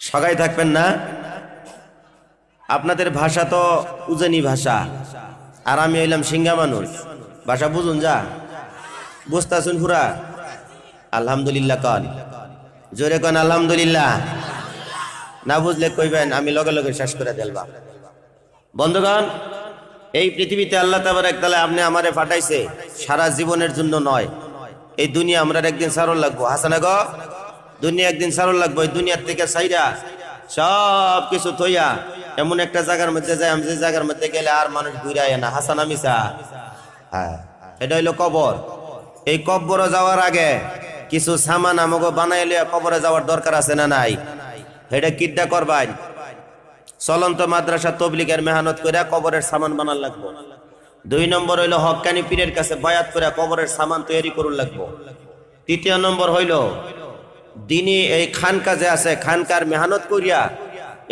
সগাই থাকবেন না? আপনাদের ভাষা তো উজানি ভাষা, আর আমি হইলাম সিঙ্গা মানুষ, ভাষা বুঝুন যা বুঝতাছুন পুরা। আলহামদুলিল্লাহ কন, জোরে কন আলহামদুলিল্লাহ। না বুঝলে কইবেন, আমি লগে লগে শেষ করে দেলবা। বন্ধুগণ, এই পৃথিবীতে আল্লাহ তাবারক তাআলা আপনি আমারে পাঠাইছে সারা জীবনের জন্য নয়। এই দুনিয়া আমরা একদিন সারল লাগবো, হাসানা গো, দুনিয়া একদিন সারল লাগবো। এই দুনিয়ার থেকে সাইরা সব কিছু থইয়া এমন একটা জায়গার মধ্যে যাই, আমি যে জায়গার মধ্যে গেলে আর মানুষ ঘুরে আয় না, হাসানা মিসা। হ্যাঁ, এটা হইলো কবর। এই কবরে যাওয়ার আগে কিছু সামান আমাকে বানাইলে কবরে যাওয়ার দরকার আছে না নাই? এটা কিডা করবাই, চলন্ত মাদ্রাসা তবলিগের মেহনত করে কবরের সামান বানার লাগবো। 2 নম্বর হইলো হক্কানি পীরের কাছে বায়াত করে কবরের সামান তৈরি করুন লাগবো। 3 নম্বর হইলো দিনী এই খানকা যে আছে, খানকার মেহনত করিয়া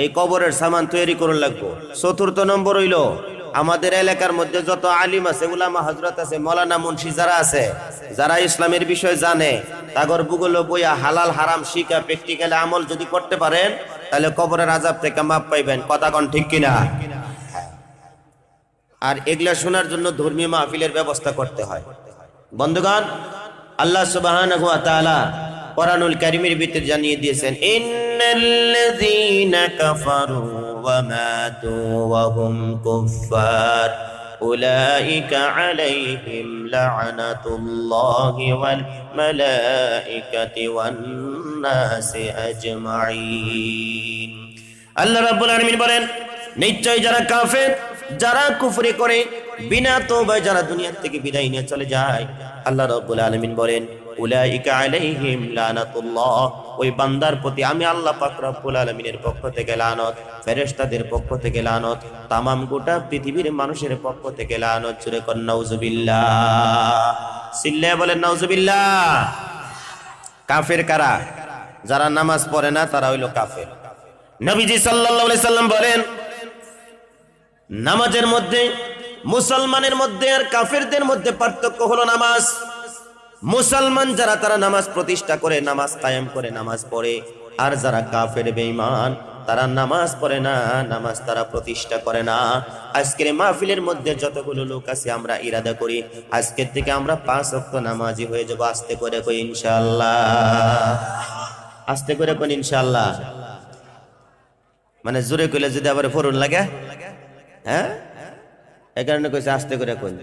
এই কবরের সামান তৈরি করুন লাগবো। 4 নম্বর হইলো আমাদের এলাকার মধ্যে যত আলিম আছে, উলামা হযরত আছে, মাওলানা মুন্সি যারা আছে, যারা ইসলামের বিষয় জানে, তাগর বুগল বইয়া হালাল হারাম শিখা প্র্যাকটিক্যালি আমল যদি করতে পারেন, তাহলে কবরের আযাব থেকে মাপ পাইবেন। কথা কোন ঠিক কিনা? আর এগুলা শোনার জন্য ধর্মীয় মাহফিলের ব্যবস্থা করতে হয়। বন্ধুগণ, আল্লাহ সুবহানাহু ওয়া তাআলা কোরআনুল কারীমের ভিতরে জানিয়ে দিয়েছেন, ইন্নাল্লাযীনা কাফারু ওয়া মাতু ওয়া হুম কুফফার উলাইকা আলাইহিম লা'নাতুল্লাহি ওয়াল মালাইকাতি ওয়ান নাসি আজমাইন। আল্লাহ রাব্বুল আলামিন বলেন, নিশ্চয় যারা কাফের, যারা কুফরি করে, বিনা তওবায় যারা দুনিয়া থেকে বিদায় নিয়ে চলে যায়, আল্লাহ রাব্বুল আলামিন বলেন, উলাইকা আলাইহিম লানাতুল্লাহ, ওই বান্দার প্রতি আমি আল্লাহ পাক রব্বুল আলামিনের পক্ষ থেকে লানত, ফেরেশতাদের পক্ষ থেকে লানত, তামাম গোটা পৃথিবীর মানুষের পক্ষ থেকে লানত। জোরে কর নাউজুবিল্লাহ, সিল্লায়ে বলেন নাউজুবিল্লাহ। কাফের কারা? যারা নামাজ পড়ে না তারা হইল কাফের। নবীজি সাল্লাল্লাহু আলাইহি সাল্লাম বলেন, নামাজের মধ্যে মুসলমানের মধ্যে আর কাফেরদের মধ্যে পার্থক্য হলো নামাজ। মুসলমান যারা তারা নামাজ প্রতিষ্ঠা করে, নামাজ কায়েম করে, নামাজ পড়ে। আর যারা কাফের বেঈমান, তারা নামাজ পড়ে না, নামাজ তারা প্রতিষ্ঠা করে না। আজকের মাহফিলের মধ্যে যতগুলো লোক আছে, আমরা ইরাদা করি আজকের থেকে আমরা 5 ওয়াক্ত নামাজি হয়ে যাব। আস্তে করে কই ইনশাআল্লাহ, আস্তে করে কই ইনশাআল্লাহ। মানে জোরে কইলে যদি আবার ফরুন লাগে, হ্যাঁ, এই কারণে কইছে আস্তে করে কই।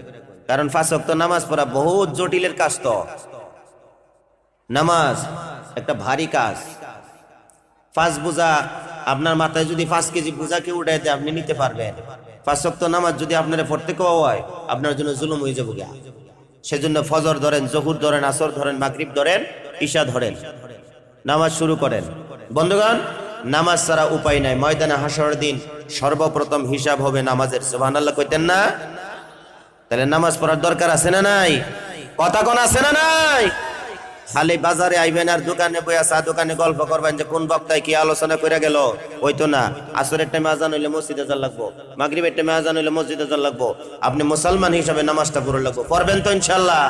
কারণ 5 ওয়াক্ত নামাজ পড়া বহুত জটিলের কাজ। তো নামাজ একটা ভারী কাজ। 5 বোঝা আপনার মাথায় যদি 5 কেজি বোঝা কেউ উঠাই দেয়, আপনি নিতে পারবেন? 5 ওয়াক্ত নামাজ যদি আপনারা পড়তে কেউ হয়, আপনার জন্য জুলুম হয়ে যাবে। সেজন্য ফজর ধরেন, জোহর ধরেন, আসর ধরেন, মাগরিব ধরেন, ইশা ধরেন, নামাজ শুরু করেন। বন্ধুগণ, নামাজ ছাড়া উপায় নাই। ময়দানে হাসরের দিন সর্বপ্রথম হিসাব হবে নামাজের। সুবহানাল্লাহ কইতেন না? তাহলে নামাজ পড়ার দরকার আছে না নাই? কথা কোন আছে না নাই? খালি বাজারে আইবেন আর দোকানে বইয়া চা দোকানে গল্প করবেন যে কোন বক্তায় কি আলোচনা করে গেল, ওই তো না। আসরের টাইমে আজান হইলে মসজিদে যাওয়া লাগবো, মাগরিবের টাইমে আজান হইলে মসজিদে যাওয়া লাগবো। আপনি মুসলমান হিসাবে নামাজটা পড়া লাগবো। পড়বেন তো ইনশাআল্লাহ?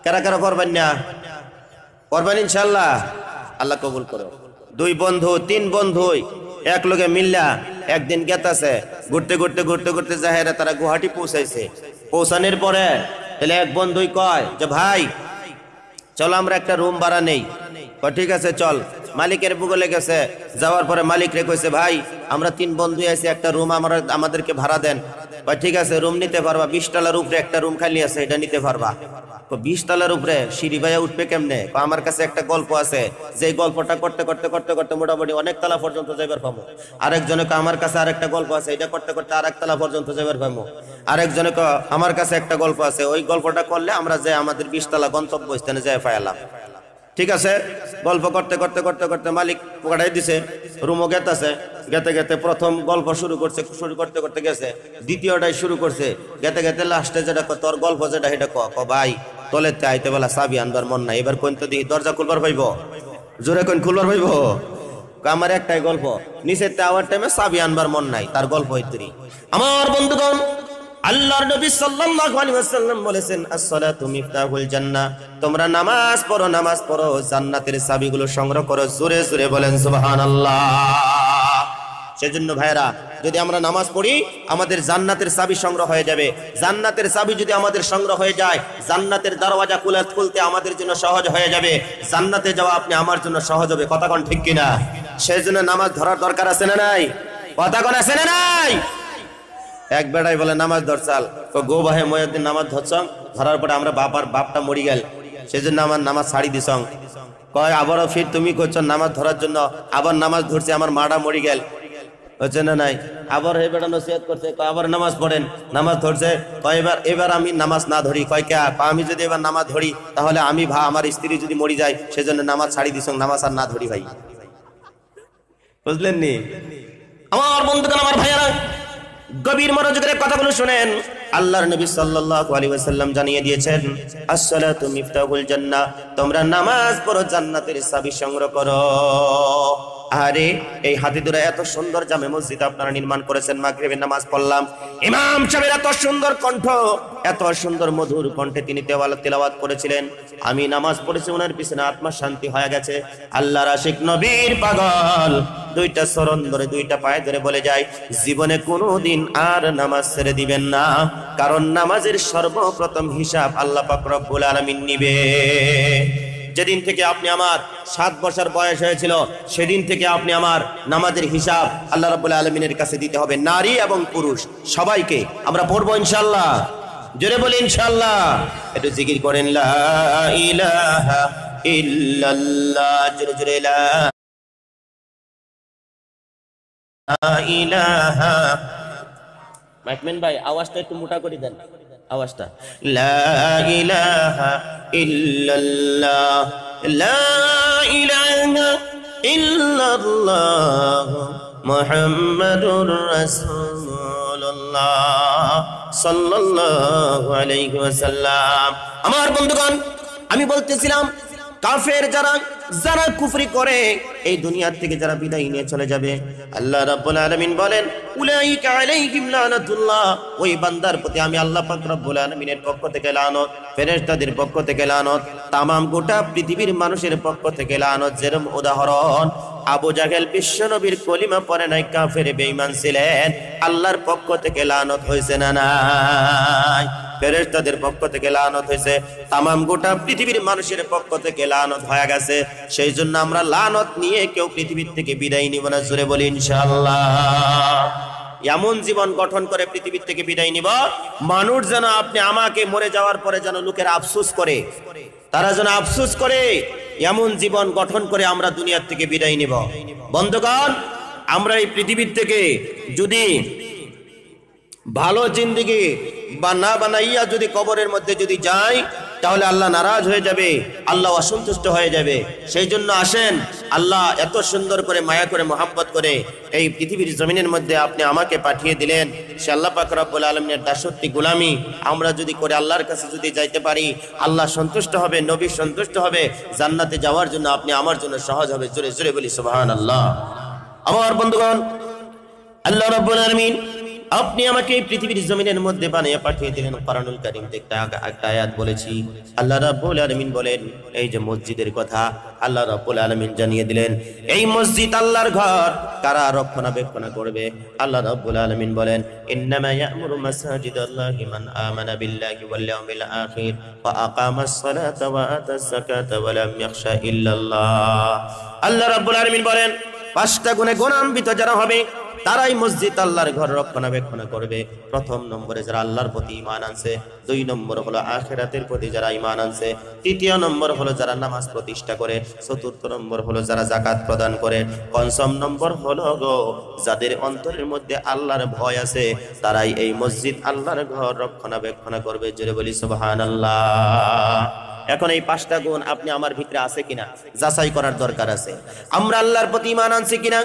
কারা কারা পড়বেন না? পড়বেন ইনশাআল্লাহ? আল্লাহ কবুল করো। 2 বন্ধু 3 বন্ধু এক লগে মিল্লা একদিন গেতাছে, ঘুরতে ঘুরতে ঘুরতে ঘুরতে জাহেরা তারা গুয়াহাটি পৌঁছাইছে। পৌঁছানোর পরে তাহলে এক বন্ধুই কয় যে, ভাই চলো আমরা একটা রুম ভাড়া নেই। ঠিক আছে চল। মালিকের বুগলে গেছে, যাওয়ার পরে মালিক রে কইছে, ভাই আমরা 3 বন্ধু আছি, একটা রুম আমাদেরকে ভাড়া দেন। ঠিক আছে, রুম নিতে পারবা? 20 তলার উপরে একটা রুম খালি আছে, এটা নিতে পারবা? 20 তলার উপরে সিঁড়ি ভাইয়া উঠবে কেমনে? আমার কাছে একটা গল্প আছে, যে গল্পটা করতে করতে করতে করতে মোটামুটি অনেক তলা পর্যন্ত যাইবার পাবো। আরেকজনে আমার কাছে আরেকটা গল্প আছে, এটা করতে করতে আরেক তলা পর্যন্ত যাইবার পাবো। আরেকজনে আমার কাছে একটা গল্প আছে, ওই গল্পটা করলে আমরা যে আমাদের 20 তলা গন্তব্য স্থানে যাই পাইলাম। ঠিক আছে, গল্প করতে করতে করতে করতে মালিক পাঠাই দিছে, রুমও গেতাছে। গেতে গেতে প্রথম গল্প শুরু করতে করতে গেছে, দ্বিতীয়টাই শুরু করছে। গেতে গেতে লাস্টে যেটা তোর গল্প যেটা সেটা ভাই তলেতে আইতে বেলা চাবি আনবার মন নাই, এবার কোন তো দিই দরজা খুলবার পাইব? জোরে কোন খুলবার পাইব? আমার একটাই গল্প, নিচেতে আওয়ার টাইমে চাবি আনবার মন নাই, তার গল্প হইতরি। আমার বন্ধুগণ, আল্লাহর নবী সাল্লাল্লাহু আলাইহি ওয়াসাল্লাম বলেছেন, as-সালাতু মিফতাহুল জান্নাহ, তোমরা নামাজ পড়ো, জান্নাতের চাবিগুলো সংগ্রহ করো। জোরে জোরে বলেন সুবহানাল্লাহ। সেজন্য ভাইরা, যদি আমরা নামাজ পড়ি আমাদের জান্নাতের চাবি সংগ্রহ হয়ে যাবে। জান্নাতের চাবি যদি আমাদের সংগ্রহ হয়ে যায়, জান্নাতের দরওয়াজা খুলতে আমাদের জন্য সহজ হয়ে যাবে। জান্নাতে যাওয়া আপনি আমার জন্য সহজ হবে। কথা কোন ঠিক কিনা? সেজন্য নামাজ ধরার দরকার আছে না নাই? কথা কোন আছে না নাই? এক বেড়াই বলে নামাজ ধরছাল, গো ভাই ময়দিন নামাজ ধরছং, ধরার পরে আমরা বাপটা মরি গেল, সেজন্য আমার নামাজ ছাড়ি দিছং। কয় আবারও ফির তুমি করছো নামাজ ধরার জন্য, আবার নামাজ ধরছে, আমার মাটা মরি গেল, হচ্ছে না নাই? আবার এই বেড়া নসিহত করছে, আবার নামাজ পড়েন, নামাজ ধরছে, কয় এবার আমি নামাজ না ধরি। কয় কে? আমি যদি এবার নামাজ ধরি তাহলে আমি আমার স্ত্রী যদি মরি যায়, সেজন্য নামাজ ছাড়ি দিছং, নামাজ আর না ধরি। ভাই বুঝলেন নি? আমার বন্ধুগণ, আমার ভাইয়ারা, গভীর মনোযোগের কথাগুলো শুনেন। আল্লাহর নবী সাল্লাল্লাহু আলাইহি ওয়াসাল্লাম জানিয়ে দিয়েছেন, as-সালাতু মিফতাহুল জান্নাহ, তোমরা নামাজ পড়ো, জান্নাতের চাবি সংগ্রহ করো। আরে এই হাতিদুরা এত সুন্দর জামে মসজিদ আপনারা নির্মাণ করেছেন, মাগরিবের নামাজ পড়লাম, ইমাম সাহেবের এত সুন্দর কণ্ঠ, এত সুন্দর মধুর কণ্ঠে তিনি তেলাওয়াত করেছিলেন। আমি নামাজ পড়েছি, ওনার পিছনে আত্মা শান্তি হয়ে গেছে। আল্লাহর আশিক নবীর পাগল দুইটা চরণ ধরে, দুইটা পায়ে ধরে বলে যায়, জীবনে কোনোদিন আর নামাজ ছেড়ে দিবেন না, কারণ নামাজের সর্বপ্রথম হিসাব আল্লাহ পাক রব্বুল আলামিন নিবে। যেদিন থেকে আপনি আমার 7 বছর বয়স হয়েছিল, সেদিন থেকে আপনি আমার নামাজের হিসাব আল্লাহ রাব্বুল আলামিনের কাছে দিতে হবে, নারী এবং পুরুষ সবাইকে। আমরা পড়বো ইনশাআল্লাহ, জোরে বলি ইনশাআল্লাহ। একটু জিকির করেন, লা ইলাহা ইল্লাল্লাহ, জোরে জোরে লা ইলাহা। মাইকম্যান ভাই আওয়াজটা একটু মোটা করে দেন, আওয়াজটা। লা ইলাহা ইল্লাল্লাহ, লা ইলাহা ইল্লাল্লাহ, মুহাম্মাদুর রাসূলুল্লাহ সাল্লাল্লাহু আলাইহি ওয়াসাল্লাম। আমার বন্ধুগণ, আমি বলতেছিলাম, কাফের যারা কুফরি করে, এই দুনিয়া থেকে যারা বিদায় নিয়ে চলে যাবে, আল্লাহ রাব্বুল আলামিন বলেন, উলাইকা আলাইহিম লানাতুল্লাহ, ওই বান্দার প্রতি আমি আল্লাহ পাক রব্বুল আলামিনের পক্ষ থেকে লানত, ফেরেশতাদের পক্ষ থেকে লানত, তামাম গোটা পৃথিবীর মানুষের পক্ষ থেকে লানত। যেরকম উদাহরণ, আবু জাহেল বিশ্ব নবীর কলিমা পড়ে নাই, কাফের বেঈমান ছিলেন, আল্লাহর পক্ষ থেকে লানত হয়েছে না নাই? ফেরেশতাদের পক্ষ থেকে লানত হয়েছে, তামাম গোটা পৃথিবীর মানুষের পক্ষ থেকে লানত হয়ে গেছে। সেই জন্য আমরা লানত নিয়ে কেউ পৃথিবীর থেকে বিদায় নিব না, জোরে বলি ইনশাআল্লাহ। এমন জীবন গঠন করে পৃথিবীর থেকে বিদায় নিব, মানুষ যেন আপনি আমাকে মরে যাওয়ার পরে যেন লোকের আফসোস করে, তারা যেন আফসোস করে, এমন জীবন গঠন করে আমরা দুনিয়ার থেকে বিদায় নিব। বন্ধুগণ, আমরা এই পৃথিবীর থেকে যদি ভালো জিন্দেগি না বানাইয়া যদি কবরের মধ্যে যদি যাই, তাহলে আল্লাহ নারাজ হয়ে যাবে, আল্লাহ অসন্তুষ্ট হয়ে যাবে। সেই জন্য আসেন, আল্লাহ এত সুন্দর করে মায়া করে মহাব্বত করে এই পৃথিবীর জমিনের মধ্যে আপনি আমাকে পাঠিয়ে দিলেন। সে আল্লাহ পাক রব্বুল আলামিনের দাসত্ব গোলামি আমরা যদি করে আল্লাহর কাছে যদি যাইতে পারি, আল্লাহ সন্তুষ্ট হবে, নবী সন্তুষ্ট হবে, জান্নাতে যাওয়ার জন্য আপনি আমার জন্য সহজ হবে। জোরে জোরে বলি সুবহানাল্লাহ। আমার বন্ধুগণ, আল্লাহ রাব্বুল আলামিন আপনি আমাকে এই পৃথিবীর জমিনের মধ্যে বানিয়ে পাঠিয়ে দিলেন। কোরআনুল কারীমে একটা আয়াত বলেছি, আল্লাহ রাব্বুল আলামিন বলেন, এই যে মসজিদের কথা আল্লাহ রাব্বুল আলামিন জানিয়ে দিলেন, এই মসজিদ আল্লাহর ঘর, কারা রক্ষণাবেক্ষণ করবে? আল্লাহ রাব্বুল আলামিন বলেন, ইন্নামা ইয়া'মুরু মাসাজিদাল্লাহি মান আমানা বিল্লাহি ওয়াল ইয়াউমিল আখির ওয়া আকামাস সালাতা ওয়া আতাস যাকাতা ওয়া লাম ইয়াখশা ইল্লাল্লাহ। আল্লাহ রাব্বুল আলামিন বলেন, 5টা গুণে গুণান্বিত যারা হবে তারাই মসজিদ আল্লাহর ঘর রক্ষণাবেক্ষণ করবে। প্রথম নম্বরে যারা আল্লাহর প্রতি ঈমান আনছে, 2 নম্বর হলো আখিরাতের প্রতি যারা ঈমান আনছে, 3 নম্বর হলো যারা নামাজ প্রতিষ্ঠা করে, 4 নম্বর হলো যারা যাকাত প্রদান করে, 5 নম্বর হলো যাদের অন্তরের মধ্যে আল্লাহর ভয় আছে, তারাই এই মসজিদ আল্লাহর ঘর রক্ষণাবেক্ষণ করবে। জোরে বলি সুবহানাল্লাহ। এখন এই 5টা গুণ আপনি আমার ভিতরে আছে কিনা যাচাই করার দরকার আছে। আমরা আল্লাহর প্রতি ঈমান আনছি কিনা,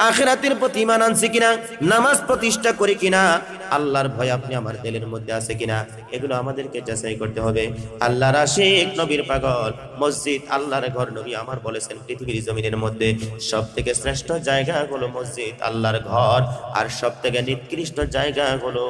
আখিরাতের প্রতি ঈমান আনছি কিনা, নামাজ প্রতিষ্ঠা করি কিনা, আল্লাহর ভয় আপনি আমার দিলের মধ্যে আছে কিনা, এগুলো আমাদেরকে যাচাই করতে হবে। আল্লাহর আশিক, নবীর পাগল, মসজিদ আল্লাহর ঘর। নবী আমার বলেছেন পৃথিবীর জমিনের মধ্যে সবথেকে শ্রেষ্ঠ জায়গা হলো মসজিদ, আল্লাহর ঘর। আর সবথেকে নিকৃষ্ট জায়গা হলো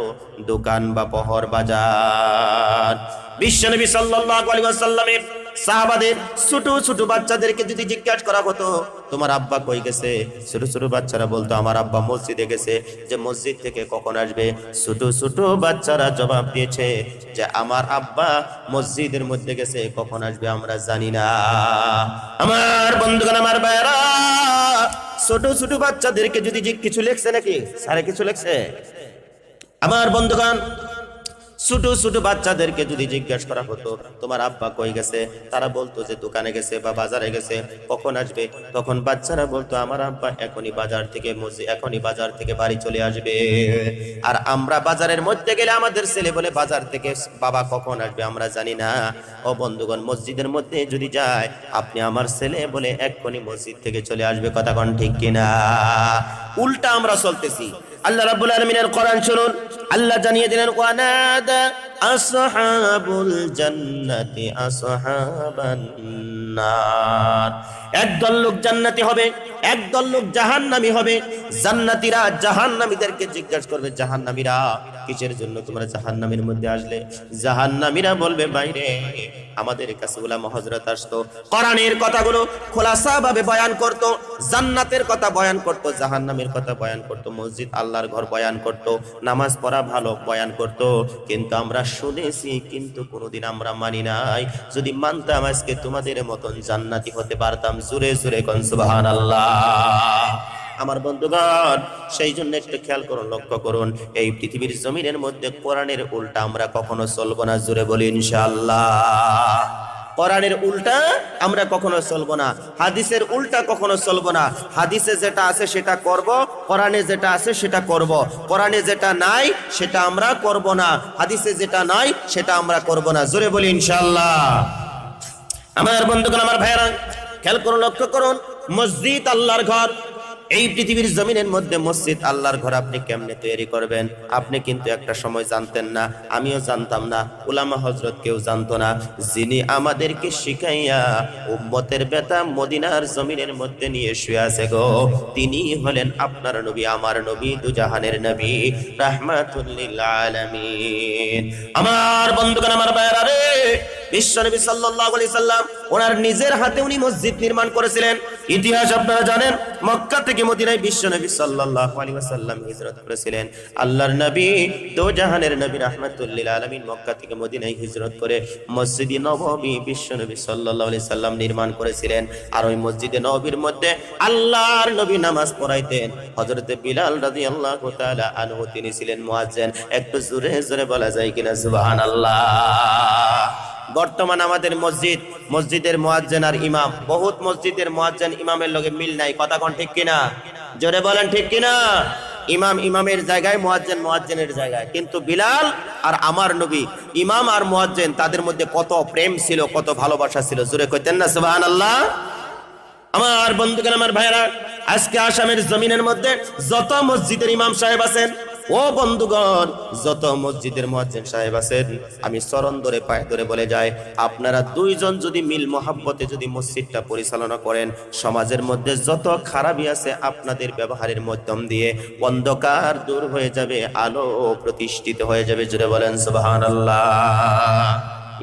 দোকান বা পহর বাজার। বিশ্বনবী সাল্লাল্লাহু আলাইহি ওয়াসাল্লামের সাহাবাদের ছোট ছোট বাচ্চাদেরকে যদি জিজ্ঞাসা করা হতো তোমার আব্বা কই গেছে, ছোট ছোট বাচ্চারা বলতো আমার আব্বা মসজিদে গেছে। যে মসজিদ থেকে কখন আসবে? ছোট ছোট বাচ্চারা জবাব দিয়েছে যে আমার আব্বা মসজিদের মধ্যে গেছে, কখন আসবে আমরা জানি না। আমার বন্ধুগণ, আমার ভাইরা, ছোট ছোট বাচ্চাদেরকে যদি কিছু লেখছে নাকি স্যারে কিছু লেখছে? আমার বন্ধুগণ, ছোট ছোট বাচ্চাদেরকে যদি জিজ্ঞাসা করা হতো তোমার আব্বা কই গেছে, তারা বলতো যে দোকানে গেছে বা বাজারে গেছে, কখন আসবে? তখন বাচ্চারা বলতো আমার আব্বা এখনই বাজার থেকে বাড়ি চলে আসবে। আর আমরা বাজারের মধ্যে গেলে আমাদের ছেলে বলে বাজার থেকে বাবা কখন আসবে আমরা জানি না। ও বন্ধুগণ, মসজিদের মধ্যে যদি যায় আপনি আমার ছেলে বলে এক্ষুনি মসজিদ থেকে চলে আসবে। কথা কোন ঠিক কিনা? উল্টা আমরা চলতেছি। আল্লাহ রাব্বুল আলামিনের কোরআন শুনুন, আল্লাহ জানিয়ে দিলেন ওয়ানাদা আসহাবুল জান্নাতি আসহাবান নার। একদল লোক জান্নাতি হবে, একদল লোক জাহান্নামী হবে। জান্নাতীরা জাহান্নামীদেরকে জিজ্ঞাসা করবে, জাহান্নামীরা কিসের জন্য তোমরা জাহান্নামের মধ্যে আসলে? জাহান্নামীরা বলবে বাইরে আমাদের কাছে উলামা হযরত আসতো, কোরআনের কথাগুলো খোলাসা ভাবে বয়ান করত, জান্নাতের কথা বয়ান করত, জাহান্নামের কথা বয়ান করত, মসজিদ আল্লাহর ঘর বয়ান করত, নামাজ পড়া ভালো বয়ান করত। কিন্তু আমরা শুনেছি কিন্তু কোনোদিন আমরা মানি নাই। যদি মানতাম আজকে তোমাদের মতন জান্নাতি হতে পারতাম। জোরে জোরে কোন সুবহানাল্লাহ। আমার বন্ধুগণ, সেই জন্য একটু খেয়াল করুন, লক্ষ্য করুন, এই পৃথিবীর জমিনের মধ্যে কোরআনের উল্টা আমরা কখনো চলবো না। জোরে বলি ইনশাআল্লাহ। কোরআনের উল্টা আমরা কখনো চলবো না, হাদিসের উল্টা কখনো চলবো না। হাদিসে যেটা আছে সেটা করব, কোরআনে যেটা আছে সেটা করব। কোরআনে যেটা নাই সেটা আমরা করব না, হাদিসে যেটা নাই সেটা আমরা করব না। জোরে বলি ইনশাআল্লাহ। আমার বন্ধুগণ, আমার ভাইরা, খেয়াল করুন, লক্ষ্য করুন, মসজিদ আল্লাহর ঘর। এই পৃথিবীর জমিনের মধ্যে মসজিদ আল্লাহর ঘর আপনি কেমনে তৈরি করবেন? আপনি কিন্তু একটা সময় জানতেন না, আমিও জানতাম না, উলামা হযরত কেউ জানতো না। যিনি আমাদেরকে শিখাইয়া উম্মতের বেতা মদিনার জমিনের মধ্যে নিয়ে শুয়ে আছে গো, তিনি হলেন আপনার নবী, আমার নবী, দুজাহানের নবী, রাহমাতুল লিল আলামিন। আমার বন্ধুগণ, আমার ভাইরা রে, বিশ্বনবী সাল্লাল্লাহু আলাইহি সাল্লাম ওনার নিজের হাতে উনি মসজিদ নির্মাণ করেছিলেন। ইতিহাস আপনারা জানেন, মক্কা থেকে মদিনায় বিশ্বনবী সাল্লাল্লাহু আলাইহি ওয়াসাল্লাম হিজরত করেছিলেন। আল্লাহর নবী, দোজাহানের নবী, রাহমাতুল লিল আলামিন, মক্কা থেকে মদিনায় হিজরত করে মসজিদে নববী বিশ্বনবী সাল্লাল্লাহু আলাইহি সাল্লাম নির্মাণ করেছিলেন। আর ওই মসজিদে নববীর মধ্যে আল্লাহর নবী নামাজ পড়াইতেন। হযরত বিলাল রাদিয়াল্লাহু তাআলা আনহু তিনি ছিলেন মুয়াজ্জিন। একটু জোরে জোরে বলা যায় কিনা সুবহানাল্লাহ। বর্তমান আমাদের মসজিদের মুয়াজ্জিন আর ইমাম, বহুত মসজিদের মুয়াজ্জিন ইমামের লগে মিল নাই। কথা কোন ঠিক কিনা? জোরে বলেন ঠিক কিনা? ইমাম ইমামের জায়গায়, মুয়াজ্জিন মুয়াজ্জিনের জায়গায়। কিন্তু বিলাল আর আমার নবী, ইমাম আর মুয়াজ্জিন, তাদের মধ্যে কত প্রেম ছিল, কত ভালোবাসা ছিল। জোরে কইতেন না সুবহানাল্লাহ। আমার বন্ধুগণ, আমার ভাইরা, আজকে আসামের জমিনের মধ্যে যত মসজিদের ইমাম সাহেব আছেন, ও বন্ধুগণ, যত মসজিদের মুয়াজ্জিন সাহেব আছেন, আমি চরণ ধরে পায়ে ধরে বলে যাই, আপনারা দুইজন যদি মিল মহাব্বতে যদি মসজিদটা পরিচালনা করেন, সমাজের মধ্যে যত খারাপই আছে আপনাদের ব্যবহারের মাধ্যম দিয়ে অন্ধকার দূর হয়ে যাবে, আলো প্রতিষ্ঠিত হয়ে যাবে। জোরে বলেন সুবহানাল্লাহ।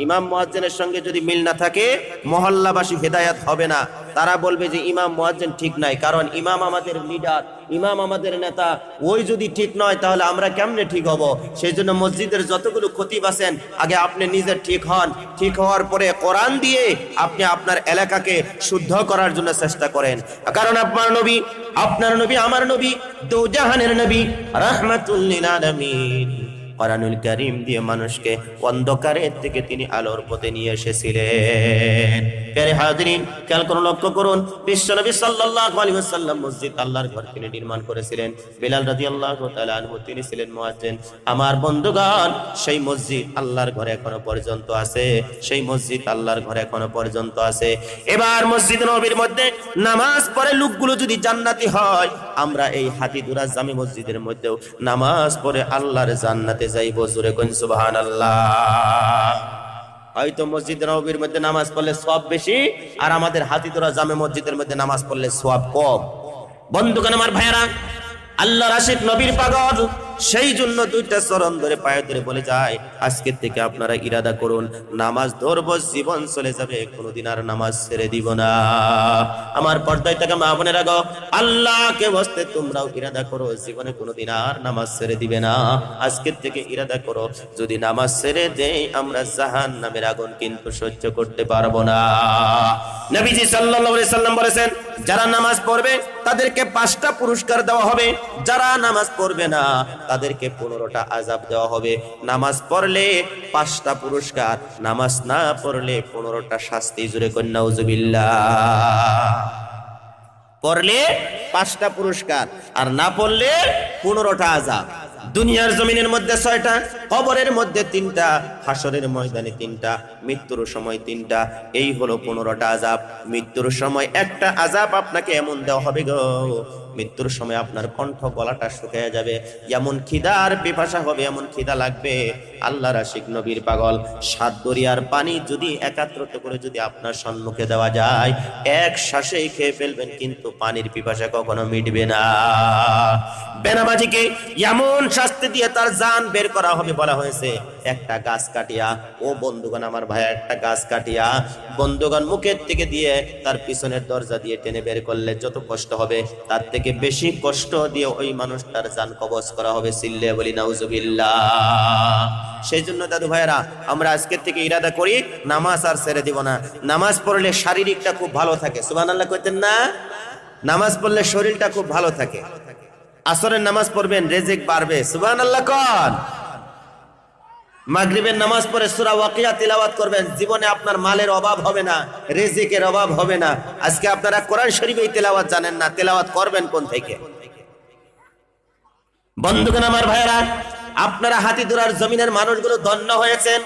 ইমাম মুয়াজ্জিনের সঙ্গে যদি মিল না থাকে, মহল্লাবাসী হেদায়েত হবে না। তারা বলবে যে ইমাম মুয়াজ্জিন ঠিক নাই, কারণ ইমাম আমাদের লিডার, ইমাম আমাদের নেতা, ওই যদি ঠিক নয় তাহলে আমরা কেমনে ঠিক হব? সেই জন্য মসজিদের যতগুলো খতিব আছেন, আগে আপনি নিজে ঠিক হন। ঠিক হওয়ার পরে কোরআন দিয়ে আপনি আপনার এলাকাকে শুদ্ধ করার জন্য চেষ্টা করেন। কারণ আপনার নবী, আমার নবী, দোজাহানের নবী, রাহমাতুল লিল আলামিন, কোরআনুল কারীম দিয়ে মানুষকে অন্ধকারের থেকে তিনি আলোর পথে নিয়ে এসেছিলেন। প্রিয় হাজিরিন, খেয়াল করে লক্ষ্য করুন, বিশ্বনবী সাল্লাল্লাহু আলাইহি ওয়াসাল্লাম মসজিদ আল্লাহর ঘর তিনি নির্মাণ করেছিলেন। বিলাল রাদিয়াল্লাহু তাআলা আনহু তিনি ছিলেন মুয়াজ্জিন। আমার বন্ধুগণ, সেই মসজিদ আল্লাহর ঘরে এখনো পর্যন্ত আছে, সেই মসজিদ আল্লাহর ঘরে এখনো পর্যন্ত আছে। এবার মসজিদ নববীর মধ্যে নামাজ পড়ে লোকগুলো যদি জান্নাতি হয়, আমরা এই হাতিদুরা জামে মসজিদের মধ্যেও নামাজ পড়ে আল্লাহর জান্নাতে যাইব। জোরে কোন সুবহানাল্লাহ। হয়তো মসজিদ নববীর মধ্যে নামাজ পড়লে সওয়াব বেশি, আর আমাদের হাতিদুরা জামে মসজিদের মধ্যে নামাজ পড়লে সওয়াব কম। বন্ধুগণ আমার ভাইরা, আল্লাহর আশিক নবীর পাগল, সেই জন্য দুইটা চরণ ধরে পায়ে ধরে বলে যায়, আজকের থেকে আপনারা ইরাদা করুন, নামাজ ধরবো, জীবন চলে যাবে, কোনোদিন আর নামাজ ছেড়ে দিব না। আমার পর্দায় থেকে মা বোনেরা গো, আল্লাহকে বসতে তোমরাও ইরাদা করো, জীবনে কোনোদিন আর নামাজ ছেড়ে দিবে না। আজকের থেকে ইরাদা করো, যদি নামাজ ছেড়ে দেই আমরা জাহান্নামের আগুন কিন্তু সহ্য করতে পারবো না। নবীজি সাল্লাল্লাহু আলাইহি সাল্লাম বলেছেন, যারা নামাজ পড়বে তাদেরকে 5টা পুরস্কার দেওয়া হবে, যারা নামাজ পড়বে না তাদেরকে 15টা আযাব দেওয়া হবে। নামাজ পড়লে 5টা পুরস্কার, নামাজ না পড়লে 15টা শাস্তি। জোরে কন্যা নাউজুবিল্লাহ। পড়লে 5টা পুরস্কার আর না পড়লে 15টা আযাব। দুনিয়ার জমিনের মধ্যে 6টা, কবরের মধ্যে 3টা, হাসরের ময়দানে 3টা, মৃত্যুর সময় 3টা। এই হলো 15টা আযাব। মৃত্যুর সময় একটা আযাব আপনাকে এমন দেওয়া হবে গো, মৃত্যুর সময় আপনার কণ্ঠ গলাটা শুকিয়ে যাবে, এমন খিদার পিপাসা হবে, এমন খিদা লাগবে। আল্লাহর আশিক নবীর পাগল, 7 দরিয়ার পানি যদি একত্রিত করে যদি আপনার সম্মুখে দেওয়া যায়, এক শ্বাসেই খেয়ে ফেলবেন, কিন্তু পানির পিপাসা কখনো মিটবে না। বেনামাজিকে এমন শাস্তি দিয়ে তার জান বের করা হবে, বলা হয়েছে একটা গাছ কাটিয়া, ও বন্ধুগণ আমার ভাই, একটা গাছ কাটিয়া বন্ধুগণ মুখের থেকে দিয়ে তার পিছনের দরজা দিয়ে টেনে বের করলে যত কষ্ট হবে, তার থেকে বেশি কষ্ট দিয়ে ওই মানুষটার জান কবজ করা হবে। সিল্লে বলি নাউজুবিল্লাহ। সেই জন্য দাদু ভাইরা, আমরা আজকের থেকে ইরাদা করি, নামাজ আর ছেড়ে দিব না। নামাজ পড়লে শারীরিকটা খুব ভালো থাকে। সুবহানাল্লাহ কইতেন না? নামাজ পড়লে শরীরটা খুব ভালো থাকে। আসরের নামাজ পড়বেন, রিজিক বাড়বে। সুবহানাল্লাহ কোন? মাগরিবের নামাজ পড়ে সূরা ওয়াকিয়া তিলাওয়াত করবেন, জীবনে আপনার মালের অভাব হবে না, রিজিকের অভাব হবে না। আজকে আপনারা কোরআন শরীফেই তিলাওয়াত জানেন না, তিলাওয়াত করবেন কোন থেকে? বন্ধুগণ আমার ভাইরা, আপনারা হাতিদুরার জমিনের মানুষগুলো ধন্য হয়েছেন।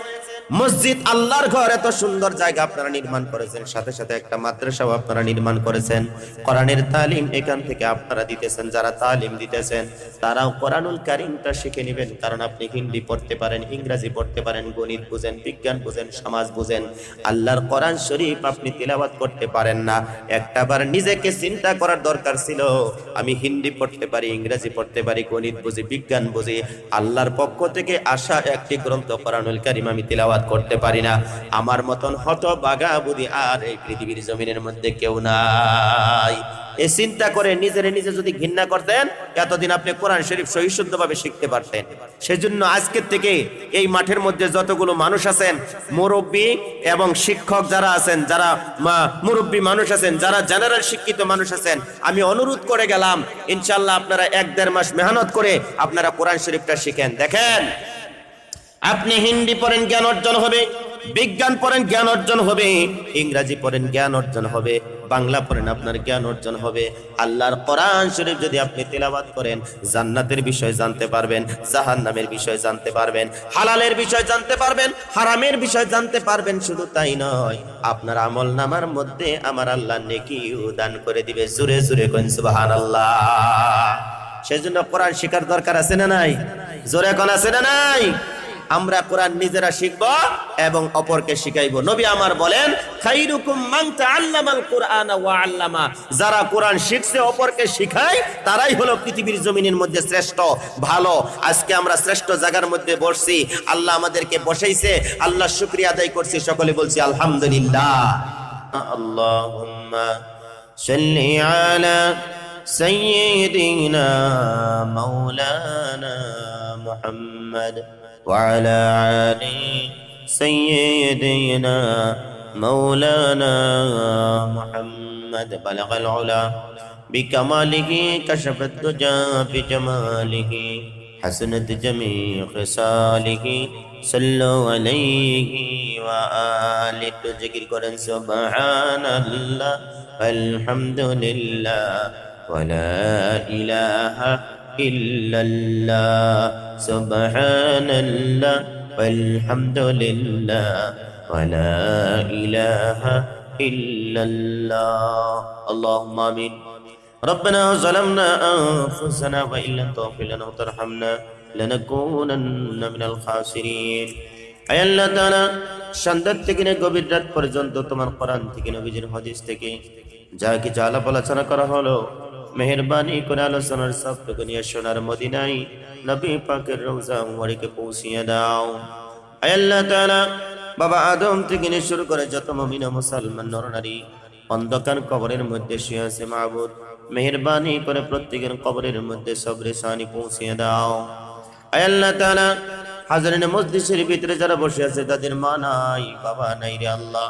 মসজিদ আল্লাহর ঘর, এত সুন্দর জায়গা আপনারা নির্মাণ করেছেন, সাথে সাথে একটা মাদ্রাসাও আপনারা নির্মাণ করেছেন। কোরআনের তালিম এখান থেকে আপনারা দিতেছেন। যারা তালিম দিতেছেন তারাও কোরআনুল কারীমটা শিখে নেবেন, কারণ আপনি হিন্দি পড়তে পারেন, ইংরেজি পড়তে পারেন, গণিত বুঝেন, বিজ্ঞান বুঝেন, সমাজ বুঝেন, আল্লাহর কোরআন শরীফ আপনি তিলাওয়াত করতে পারেন না। একটাবার নিজেকে চিন্তা করার দরকার ছিল, আমি হিন্দি পড়তে পারি, ইংরেজি পড়তে পারি, গণিত বুঝি, বিজ্ঞান বুঝি, আল্লাহর পক্ষ থেকে আসা একটি গ্রন্থ কোরআনুল কারীম আমি তিলাওয়াত করতে পারি না। আমার মতন হতভাগা বুদ্ধি আর এই পৃথিবীর জমিনের মধ্যে কেউ নাই। এই চিন্তা করে নিজের নিজে যদি ঘৃণা করতেন, এতদিন আপনি কোরআন শরীফ সহিশুদ্ধভাবে শিখতে পারতেন। সেজন্য আজকের থেকে এই মাঠের মধ্যে যতগুলো মানুষ আছেন, মুরব্বী এবং শিক্ষক যারা আছেন, যারা মুরব্বী মানুষ আছেন, যারা জেনারেল শিক্ষিত মানুষ আছেন, আমি অনুরোধ করে গেলাম, ইনশাআল্লাহ আপনারা 1-1.5 মাস মেহনত করে আপনারা কোরআন শরীফটা শিখেন। দেখেন, আপনি হিন্দি পড়েন, জ্ঞান অর্জন হবে, বিজ্ঞান পড়েন, জ্ঞান অর্জন হবে, ইংরেজি পড়েন, জ্ঞান অর্জন হবে, বাংলা পড়েন, আপনার জ্ঞান অর্জন হবে। আল্লাহর কোরআন শরীফ যদি আপনি তিলাওয়াত করেন, জান্নাতের বিষয় জানতে পারবেন, জাহান্নামের বিষয় জানতে পারবেন, হালালের বিষয় জানতে পারবেন, হারামের বিষয় জানতে পারবেন। শুধু তাই নয়, আপনার আমলনামার মধ্যে আমার আল্লাহ নেকিও দান করে দিবে। জোরে জোরে কোন সুবহানাল্লাহ। সেজন্য কোরআন শেখার দরকার আছে না নাই? জোরে কোন আছে না নাই? আমরা কোরআন নিজেরা শিখব এবং অপরকে শিখাইব। নবী আমার বলেন, খাইরুকুম মান তাআল্লামাল কুরআনা ওয়া আল্লামা। যারা কোরআন শিখছে অপরকে শিখায়, তারাই হলো পৃথিবীর জমিনের মধ্যে শ্রেষ্ঠ, ভালো। আজকে আমরা শ্রেষ্ঠ জায়গার মধ্যে বসছি, আল্লাহ আমাদেরকে বসাইছে, আল্লাহ শুকরিয়া আদায় করছি। সকলে বলছি আলহামদুলিল্লাহ। আল্লাহুম্মা সাল্লি আলা সাইয়্যিদিনা মাওলানা মুহাম্মদ وعلى آل سيدنا مولانا محمد بلغ العلا بكماله كشف الدجى بجماله حسنت جميع خصاله صلوا عليه وآله تو জিকির করেন সুবহানাল্লাহ আলহামদুলিল্লাহ ওয়ালা ইলাহা ইল্লাল্লাহ সুবহানাল্লাহ আলহামদুলিল্লাহ ওয়ালা ইলাহা ইল্লাল্লাহ আল্লাহুম্মা আমিন ربنا ظلمنا أنفسنا وإن لم تغفر لنا وترحمنا لنكونن من الخاسرين আয় আল্লাহ তাআলা সন্ধ্যা থেকে গভীর রাত পর্যন্ত তোমার কোরআন থেকে নবীজির হাদিস থেকে যা কিছু আলাপ আলোচনা করা হলো মেহেরবানি করে আলোচনার সবটুকু নিয়ে সোনার মদিনায় নবী পাকের রওজা মুবারকে পৌঁছিয়ে দাও আয় আল্লাহ তাআলা বাবা আদম থেকে নিয়ে শুরু করে যত মুমিন ও মুসলমান নরনারী অন্ধকার কবরের মধ্যে শুয়ে আছে মাবুদ মেহেরবানি করে প্রত্যেকের কবরের মধ্যে সবরে শানি পৌঁছিয়ে দাও আয় আল্লাহ তাআলা হাজরিনে মজলিসের ভিতরে যারা বসে আছে তাদের মা নাই বাবা নাই রে আল্লাহ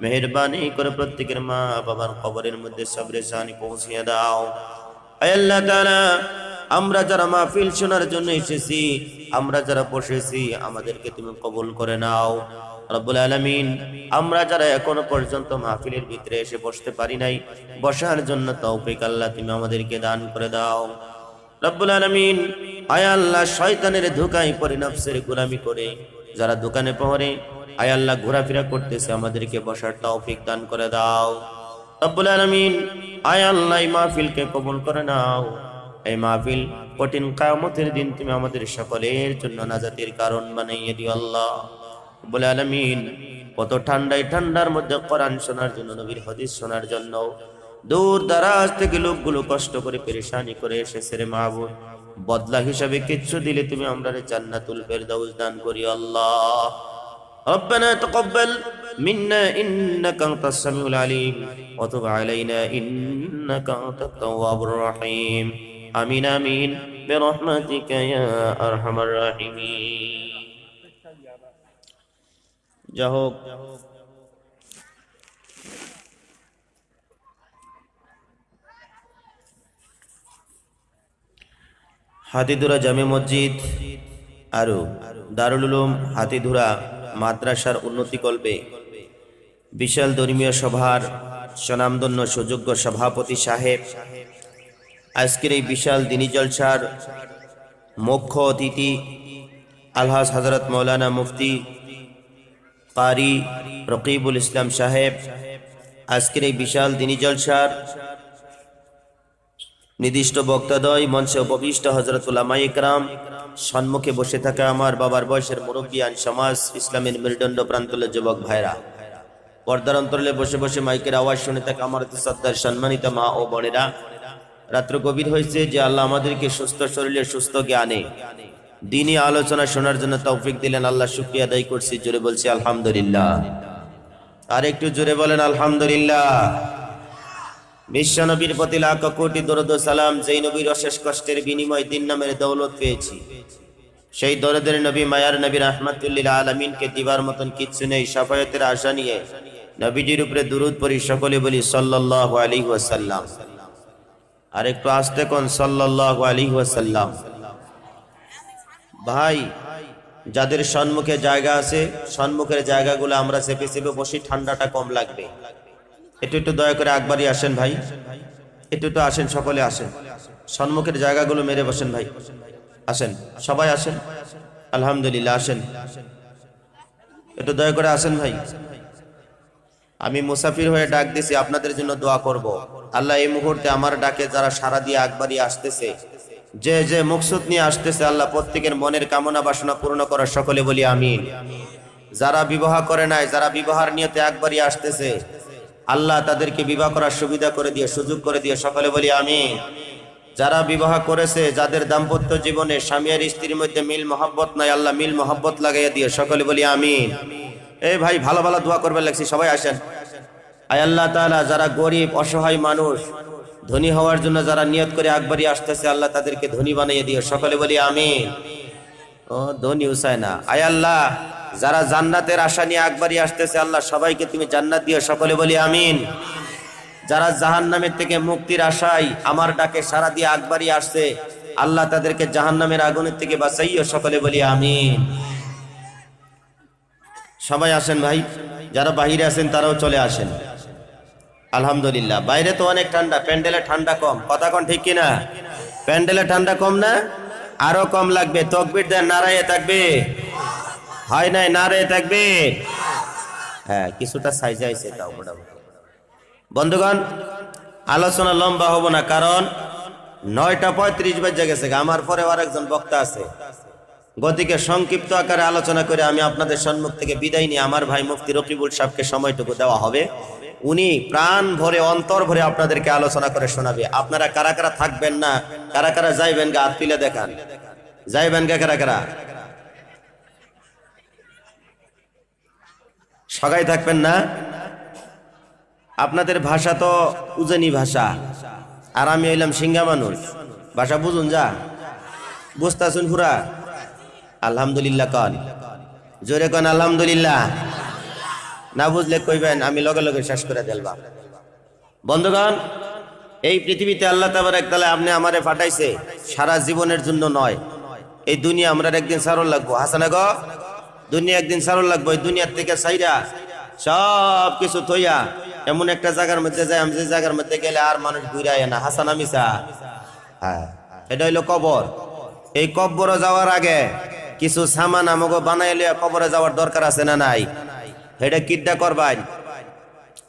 মেহেরবানি করে প্রত্যেকের মা বাবার কবরের মধ্যে সবরে শানি পৌঁছিয়ে দাও আয় আল্লাহ তাআলা আমরা যারা মাহফিল শোনার জন্য এসেছি আমরা যারা বসেছি আমাদেরকে তুমি কবুল করে নাও রব্বুল আলামিন আমরা যারা এখনো পর্যন্ত মাহফিলের ভিতরে এসে বসতে পারি নাই বসার জন্য তৌফিক আল্লাহ তুমি আমাদেরকে দান করে দাও রব্বুল আলামিন আয় আল্লাহ শয়তানের ধোঁকায় পড়ে নফসের গোলামি করে যারা দোকানে পড়ে আয় আল্লাহ ঘোরাফেরা করতেছে আমাদেরকে বসার তৌফিক দান করে দাও রব্বুল আলামিন আয় আল্লাহ এই মাহফিলকে কবুল করে নাও এই মাহফিল কঠিন কিয়ামতের দিন তুমি আমাদের সকলের জন্য নাজাতের কারণ বানাইয়ে দিও আল্লাহ রব্বুল আলামিন কত ঠান্ডার মধ্যে কোরআন শোনার জন্য নবীর হাদিস শোনার জন্য দূর দারাজ থেকে লোকগুলো কষ্ট করে পেরেশানি করে এসেছে রে মাহবুব বদলা হিসাবে কিচ্ছু দিলে তুমি আমরারে জান্নাতুল ফেরদাউস দান করি আল্লাহ ربنا تقبل منا إنك أنت السميع العليم وتب علينا إنك أنت التواب الرحيم آمين آمين برحمتك يا أرحم الراحمين যাহোক হাতিধুরা জামে মসজিদ আর দারুল উলুম হাতিধুরা মাদ্রাসার উন্নতিকল্পে বিশাল ধর্মীয় সভার স্বনামধন্য সুযোগ্য সভাপতি সাহেব আজকের এই বিশাল দিনী জলসার মুখ্য অতিথি আলহাজ হযরত মাওলানা মুফতি কারি রকিবুল ইসলাম সাহেব আজকের এই বিশাল দিনী জলসার নির্দিষ্ট বক্তাদ্বয় মঞ্চে উপবিষ্ট হযরত উলামায়ে ইকরাম সম্মুখে বসে থাকা আমার বাবার বয়সের মুরব্বিয়ান সমাজ ইসলামের মেরুদণ্ড প্রান্তলের যুবক ভাইরা পর্দার অন্তরালে বসে বসে মাইকের আওয়াজ শুনে থাকা আমার শ্রদ্ধার সম্মানিত মা ও বোনেরা রাত্র গভীর হয়েছে যে আল্লাহ আমাদেরকে সুস্থ শরীরে সুস্থ জ্ঞানে দ্বীনি আলোচনা শোনার জন্য তৌফিক দিলেন আল্লাহ শুকরিয়া আদায় করছি জোরে বলছি আলহামদুলিল্লাহ আর একটু জোরে বলেন আলহামদুলিল্লাহ বিশ্বনবীর প্রতি লাখ কোটি দরুদ ও সালাম যেই নবীর অশেষ কষ্টের বিনিময়ে দিন নামের দৌলত পেয়েছি সেই দরদের নবী মায়ার নবী রাহমাতুল লিল আলামিনকে দিবার মতন কিচ্ছু নেই শাফায়াতের আশা নিয়ে নবীজির উপরে দুরূদ পড়ি সকলে বলি সাল্লাল্লাহু আলাইহি ওয়াসাল্লাম আর একটু আস্তে কোন সাল্লাল্লাহু আলাইহি ওয়াসাল্লাম ভাই যাদের সম্মুখে জায়গা আছে সম্মুখের জায়গাগুলো আমরা চেপে চেপে বসি ঠান্ডাটা কম লাগবে একটু দয়া করে একবারই আসেন ভাই একটু আসেন সকলে আসেন সম্মুখের জায়গাগুলো মেরে বসেন ভাই আসেন সবাই আসেন আলহামদুলিল্লাহ আসেন একটু দয়া করে আসেন ভাই আমি মুসাফির হয়ে ডাক দিছি আপনাদের জন্য দোয়া করব আল্লাহ এই মুহূর্তে আমার ডাকে যারা সারা দিয়ে একবারই আসতেছে যে যে মকসুদ নিয়ে আসতেছে আল্লাহ প্রত্যেকের মনের কামনা বাসনা পূর্ণ করার সকলে বলি আমিন যারা বিবাহ করে নাই যারা বিবাহের নিয়তে একবারই আসতেছে আল্লাহ তাদেরকে বিবাহ করার সুবিধা করে দিয়ে সুযোগ করে দিয়ে সকলে বলি আমিন যারা বিবাহ করেছে যাদের দাম্পত্য জীবনে স্বামী আর স্ত্রীর মধ্যে মিল মহব্বত নাই আল্লাহ মিল মহব্বত লাগাইয়া দিয়ে সকলে বলি আমিন এই ভাই ভালো ভালো দোয়া করবেন লাগছি সবাই আসেন আয় আল্লাহ তাআলা যারা গরিব অসহায় মানুষ ধনী হওয়ার জন্য যারা নিয়ত করে একবারই আসতেছে আল্লাহ তাদেরকে ধনী বানিয়ে দিও সকলে বলি আমিন ও ধনী উসায় না আয় আল্লাহ যারা জান্নাতের আশা নিয়ে একবারই আসতেছে আল্লাহ সবাইকে তুমি জান্নাত দিও সকলে বলি আমিন যারা জাহান্নামের থেকে মুক্তির আশায় আমার ডাকে সারা দিয়ে একবারই আসছে আল্লাহ তাদেরকে জাহান্নামের আগুনের থেকে বাঁচাইও, সকলে বলি আমিন। সবাই আসেন ভাই, যারা বাহিরে আছেন তারাও চলে আসেন। আলহামদুলিল্লাহ, বাইরে তো অনেক ঠান্ডা, প্যান্ডেলে ঠান্ডা কম, কথা কোন ঠিক কিনা? প্যান্ডেলে ঠান্ডা কম না? আরো কম লাগবে। তাকবীর দেন, নারায়ে তাকবীর। হয় নাই নারায়ে তাকবীর? হ্যাঁ, কিছুটা সাইজে আইছে তাও মোটামুটি। বন্ধুগণ, আলোচনা লম্বা হব না, কারণ 9:35 বেজে গেছে। আমার পরে আর একজন বক্তা আছে। গতিকে সংক্ষিপ্ত আকারে আলোচনা করে আমি আপনাদের সম্মুখ থেকে বিদায় নিয়ে আমার ভাই মুফতি রকিবুল সাহেবকে সময়টুকু দেওয়া হবে। উনি প্রাণ ভরে, অন্তর ভরে আপনাদেরকে আলোচনা করে শোনাবে। আপনারা কারা কারা থাকবেন না, কারা কারা যাইবেন গা, হাত তুলে দেখান। যাইবেন গা কারা কারা? সবাই থাকবেন না? আপনাদের ভাষা তো উজানি ভাষা, আর আমি হইলাম সিঙ্গা মানুষ, ভাষা বুঝুন যা, বুঝতাছুন পুরা? আলহামদুলিল্লাহ কন, জোরে কন আলহামদুলিল্লাহ। না বুঝলে কইবেন, আমি লগে লগে শেষ করে দেলবা। বন্ধুগণ, এই পৃথিবীতে আল্লাহ তাবারক তাআলা আপনি আমারে পাঠাইছে সারা জীবনের জন্য নয়। এই দুনিয়া আমরা একদিন সারল লাগবো, হাসানা গো, দুনিয়া একদিন সারল লাগবো। এই দুনিয়ার থেকে সাইরা সব কিছু থইয়া এমন একটা জায়গার মধ্যে যাই, আমি যে জায়গার মধ্যে গেলে আর মানুষ ঘুরে আয় না, হাসানা মিসা? হ্যাঁ, এটা হইলো কবর। এই কবরে যাওয়ার আগে কিছু সামান আমাকে বানাইলে কবরে যাওয়ার দরকার আছে না নাই? এটা কিডা করবাই?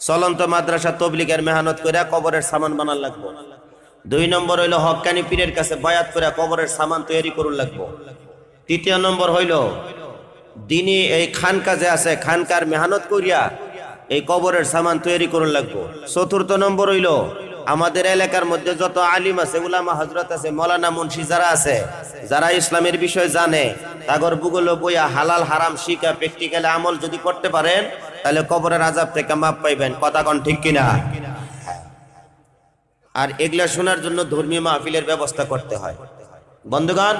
চলন্ত মাদ্রাসা তবলিগের মেহনত করে কবরের সামান বানার লাগবো। 2 নম্বর হইলো হক্কানি পীরের কাছে বায়াত করে কবরের সামান তৈরি করুন লাগবো। 3 নম্বর হইল দিনী এই খানকা যে আছে, খানকার মেহনত করিয়া এই কবরের সামান তৈরি করুন লাগবো। 4 নম্বর হইল আমাদের এলাকার মধ্যে যত আলিম আছে, উলামা হযরত আছে, মাওলানা মুন্সি যারা আছে, যারা ইসলামের বিষয় জানে, তাগর বুগলো বইয়া হালাল হারাম শিখা প্র্যাকটিক্যালি আমল যদি করতে পারেন, তাহলে কবরের আযাব থেকে মাপ পাইবেন। কথা কোন ঠিক কিনা? আর এগুলা শোনার জন্য ধর্মীয় মাহফিলের ব্যবস্থা করতে হয়। বন্ধুগণ,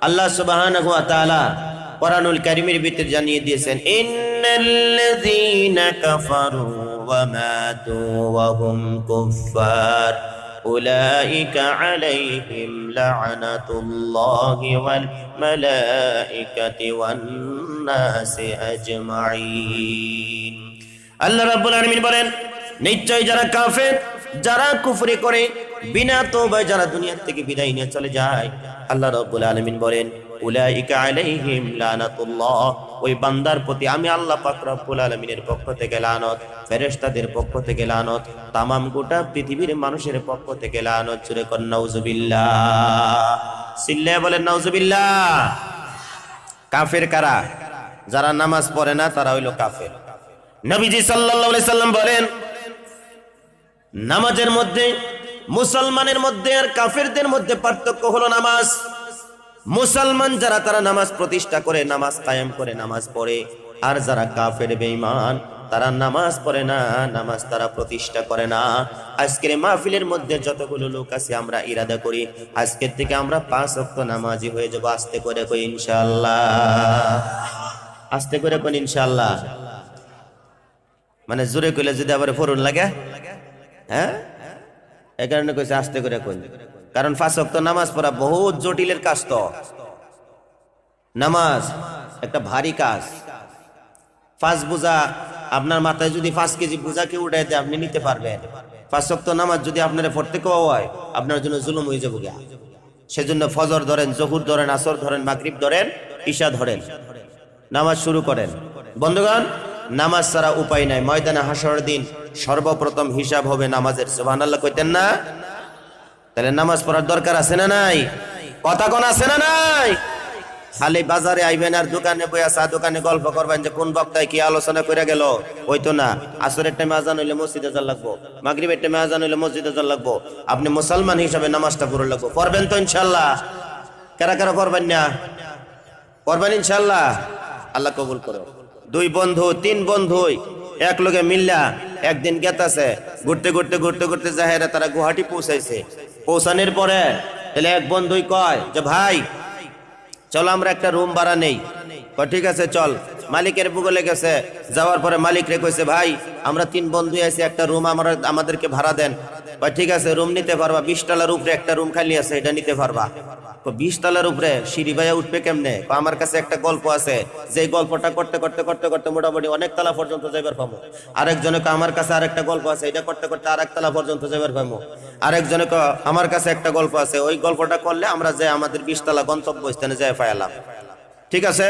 আল্লাহ সুবহানাহু ওয়া তাআলা কুরআনুল কারীমের ভিতর জানিয়ে দিয়েছেন, ইন্নাল্লাযীনা কাফারু ওয়া মাতু ওয়া হুম কুফফার উলাইকা আলাইহিম লা'নাতুল্লাহি ওয়াল মালাইকাতি ওয়ান নাসি আজমাইন। আল্লাহ রাব্বুল আলামিন বলেন, নিশ্চয় যারা কাফের, যারা কুফরি করে, বিনা তওবায় যারা দুনিয়া থেকে বিদায় নিয়ে চলে যায়, আল্লাহ রাব্বুল আলামিন বলেন, উলাইকা আলাইহিম লানাতুল্লাহ, ওই বান্দার প্রতি আমি আল্লাহ পাক রব্বুল আলামিনের পক্ষ থেকে লানত, ফেরেশতাদের পক্ষ থেকে লানত, তামাম গোটা পৃথিবীর মানুষের পক্ষ থেকে লানত। জোরে কোন নাউজুবিল্লাহ, সিল্লাহ বলেন নাউজুবিল্লাহ। কাফের কারা? যারা নামাজ পড়ে না, তারা হইল কাফের। নবীজি সাল্লাল্লাহু আলাইহি সাল্লাম বলেন, নামাজের মধ্যে মুসলমানের মধ্যে আর কাফেরদের মধ্যে পার্থক্য হলো নামাজ। মুসলমান যারা, তারা নামাজ প্রতিষ্ঠা করে, নামাজ কায়েম করে, নামাজ পড়ে। আর যারা কাফের বেঈমান, তারা নামাজ পড়ে না, নামাজ তারা প্রতিষ্ঠা করে না। আজকের মাহফিলের মধ্যে যতগুলো লোক আছে, আমরা ইরাদা করি আজকের থেকে আমরা 5 ওয়াক্ত নামাজি হয়ে যাব। আস্তে করে কই ইনশাআল্লাহ, আস্তে করে কোন ইনশাআল্লাহ। মানে জোরে কইলে যদি আবার ফরুন লাগে, হ্যাঁ, এই কারণে কইছে আস্তে করে কোন। কারণ 5 ওয়াক্ত নামাজ পড়া বহুত জটিলের কাজ। তো নামাজ একটা ভারী কাজ। 5 বোঝা আপনার মাথায় যদি 5 কেজি বোঝাকে উঠাই দেয়, আপনি নিতে পারবেন? 5 ওয়াক্ত নামাজ যদি আপনার পড়তে কেউ হয়, আপনার জন্য জুলুম হয়ে যাবে। সেজন্য ফজর ধরেন, জোহর ধরেন, আসর ধরেন, মাগরিব ধরেন, ইশা ধরেন, নামাজ শুরু করেন। বন্ধুগণ, নামাজ ছাড়া উপায় নাই। ময়দানে হাসরের দিন সর্বপ্রথম হিসাব হবে নামাজের। সুবহানাল্লাহ কইতেন না? তাহলে নামাজ পড়ার দরকার আছে না নাই? কথা কোন আছে না নাই? খালি বাজারে আইবেন আর দোকানে বইয়া চা দোকানে গল্প করবেন যে কোন বক্তায় কি আলোচনা করে গেল, হইতো না। আসরের টাইমে আজান হইলে মসজিদে যাওয়া লাগবো, মাগরিবের টাইমে আজান হইলে মসজিদে যাওয়া লাগবো। আপনি মুসলমান হিসাবে নামাজটা পড়া লাগবো। পড়বেন তো ইনশাআল্লাহ? কারা কারা পড়বেন না? পড়বেন ইনশাআল্লাহ? আল্লাহ কবুল করো। 2 বন্ধু 3 বন্ধু এক লগে মিল্লা একদিন গেতাছে, ঘুরতে ঘুরতে ঘুরতে ঘুরতে জাহেরা তারা গুয়াহাটি পৌঁছাইছে। পৌঁছানোর পরে তাহলে এক বন্ধুই কয় যে, ভাই চলো আমরা একটা রুম ভাড়া নেই। ঠিক আছে চল। মালিকের বুগলে গেছে, যাওয়ার পরে মালিক রে কইছে, ভাই আমরা 3 বন্ধু আছি, একটা রুম আমাদেরকে ভাড়া দেন। ঠিক আছে রুম নিতে পারবা, 20 তলার উপরে একটা রুম খালি আছে, এটা নিতে পারবা। 20 তলার উপরে সিঁড়ি বাইয়া উঠবে কেমনে? আমার কাছে একটা গল্প আছে, যে গল্পটা করতে করতে করতে করতে মোটামুটি অনেক তলা পর্যন্ত যাইবার পাবো। আরেকজনে আমার কাছে আরেকটা গল্প আছে, এটা করতে করতে আরেক তলা পর্যন্ত যাইবার পাবো। আরেকজনে আমার কাছে একটা গল্প আছে, ওই গল্পটা করলে আমরা যে আমাদের 20 তলা গন্তব্য স্থানে যাই পাইলাম। ঠিক আছে,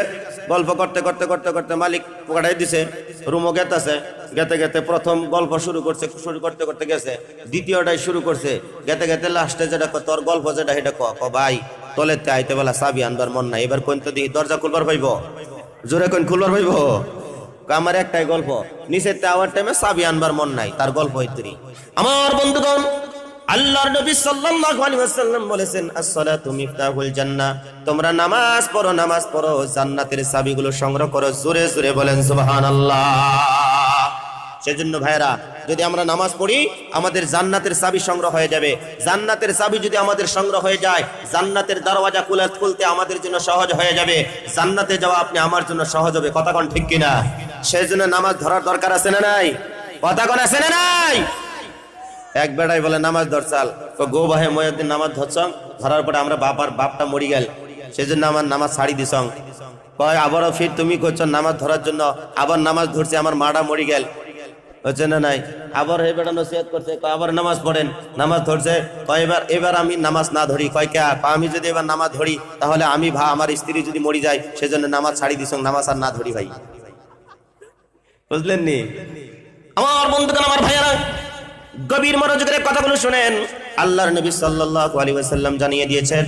গল্প করতে করতে করতে করতে মালিক পাঠাই দিছে, রুমও গেতেছে, গেতে গেতে প্রথম গল্প শুরু করতে করতে গেছে, দ্বিতীয়টাই শুরু করছে, গেতে গেতে লাস্টে যেটা তোর গল্প যেটা সেটা ভাই তলেতে আইতে বেলা চাবি আনবার মন নাই, এবার কোন তো দিই দরজা খুলবার পাইব, জোরে কোন খুলবার পাইব? আমার একটাই গল্প, নিচের আওয়ার টাইমে চাবি আনবার মন নাই, তার গল্প হইতরি। আমার বন্ধুগণ, আল্লাহর নবী সাল্লাল্লাহু আলাইহি ওয়াসাল্লাম বলেছেন, as-সালাতু মিফতাহুল জান্নাহ, তোমরা নামাজ পড়ো, জান্নাতের চাবিগুলো সংগ্রহ করো। জোরে জোরে বলেন সুবহানাল্লাহ। সেজন্য ভাইরা, যদি আমরা নামাজ পড়ি আমাদের জান্নাতের চাবি সংগ্রহ হয়ে যাবে। জান্নাতের চাবি যদি আমাদের সংগ্রহ হয়ে যায়, জান্নাতের দরওয়াজা খুলতে আমাদের জন্য সহজ হয়ে যাবে, জান্নাতে যাওয়া আপনি আমার জন্য সহজ হবে। কথা কোন ঠিক কিনা? সেজন্য নামাজ ধরার দরকার আছে না নাই? কথা কোন আছে না নাই? এক বেড়াই বলে নামাজ ধরছাল, গো ভাই ময়দিন নামাজ ধরছং, ধরার পরে আমরা বাপটা মরি গেল, সেজন্য আমার নামাজ ছাড়ি দিছং। কয় আবারও ফির তুমি করছো নামাজ ধরার জন্য, আবার নামাজ ধরছে, আমার মাটা মরি গেল, হচ্ছে না নাই? আবার এই বেড়া নসিহত করছে, আবার নামাজ পড়েন, নামাজ ধরছে, এবার আমি নামাজ না ধরি। কয় কে? আমি যদি এবার নামাজ ধরি তাহলে আমি আমার স্ত্রী যদি মরি যায়, সেজন্য নামাজ ছাড়ি দিছং, নামাজ আর না ধরি ভাই। বুঝলেন নি আমার বন্ধুগণ, আমার ভাইয়ারা, গভীর মনোযোগের কথাগুলো শুনেন। আল্লাহর নবী সাল্লাল্লাহু আলাইহি ওয়াসাল্লাম জানিয়ে দিয়েছেন,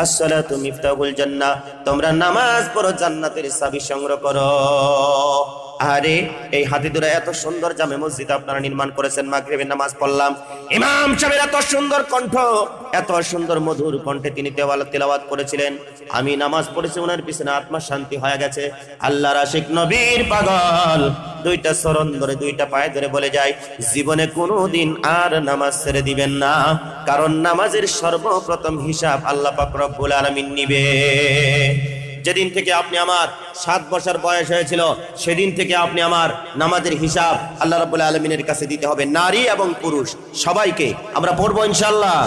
as-সালাতু মিফতাহুল জান্নাহ, তোমরা নামাজ পড়ো, জান্নাতের চাবি সংগ্রহ করো। আরে এই হাতিদুরা এত সুন্দর জামে মসজিদ আপনারা নির্মাণ করেছেন, মাগরিবের নামাজ পড়লাম, ইমাম সাহেবের এত সুন্দর কণ্ঠ, এত সুন্দর মধুর কণ্ঠে তিনি তেলাওয়াত করেছিলেন, আমি নামাজ পড়েছি, ওনার পিছনে আত্মা শান্তি হয়ে গেছে। আল্লাহর আশিক নবীর পাগল দুইটা চরণ ধরে, দুইটা পায়ে ধরে বলে যায়, জীবনে কোনোদিন আর নামাজ ছেড়ে দিবেন না, কারণ নামাজের সর্বপ্রথম হিসাব আল্লাহ পাক রব্বুল আলামিন নিবে। যেদিন থেকে আপনি আমার 7 বছর বয়স হয়েছিল, সেদিন থেকে আপনি আমার নামাজের হিসাব আল্লাহ রাব্বুল আলামিনের কাছে দিতে হবে, নারী এবং পুরুষ সবাইকে। আমরা পড়বো ইনশাআল্লাহ,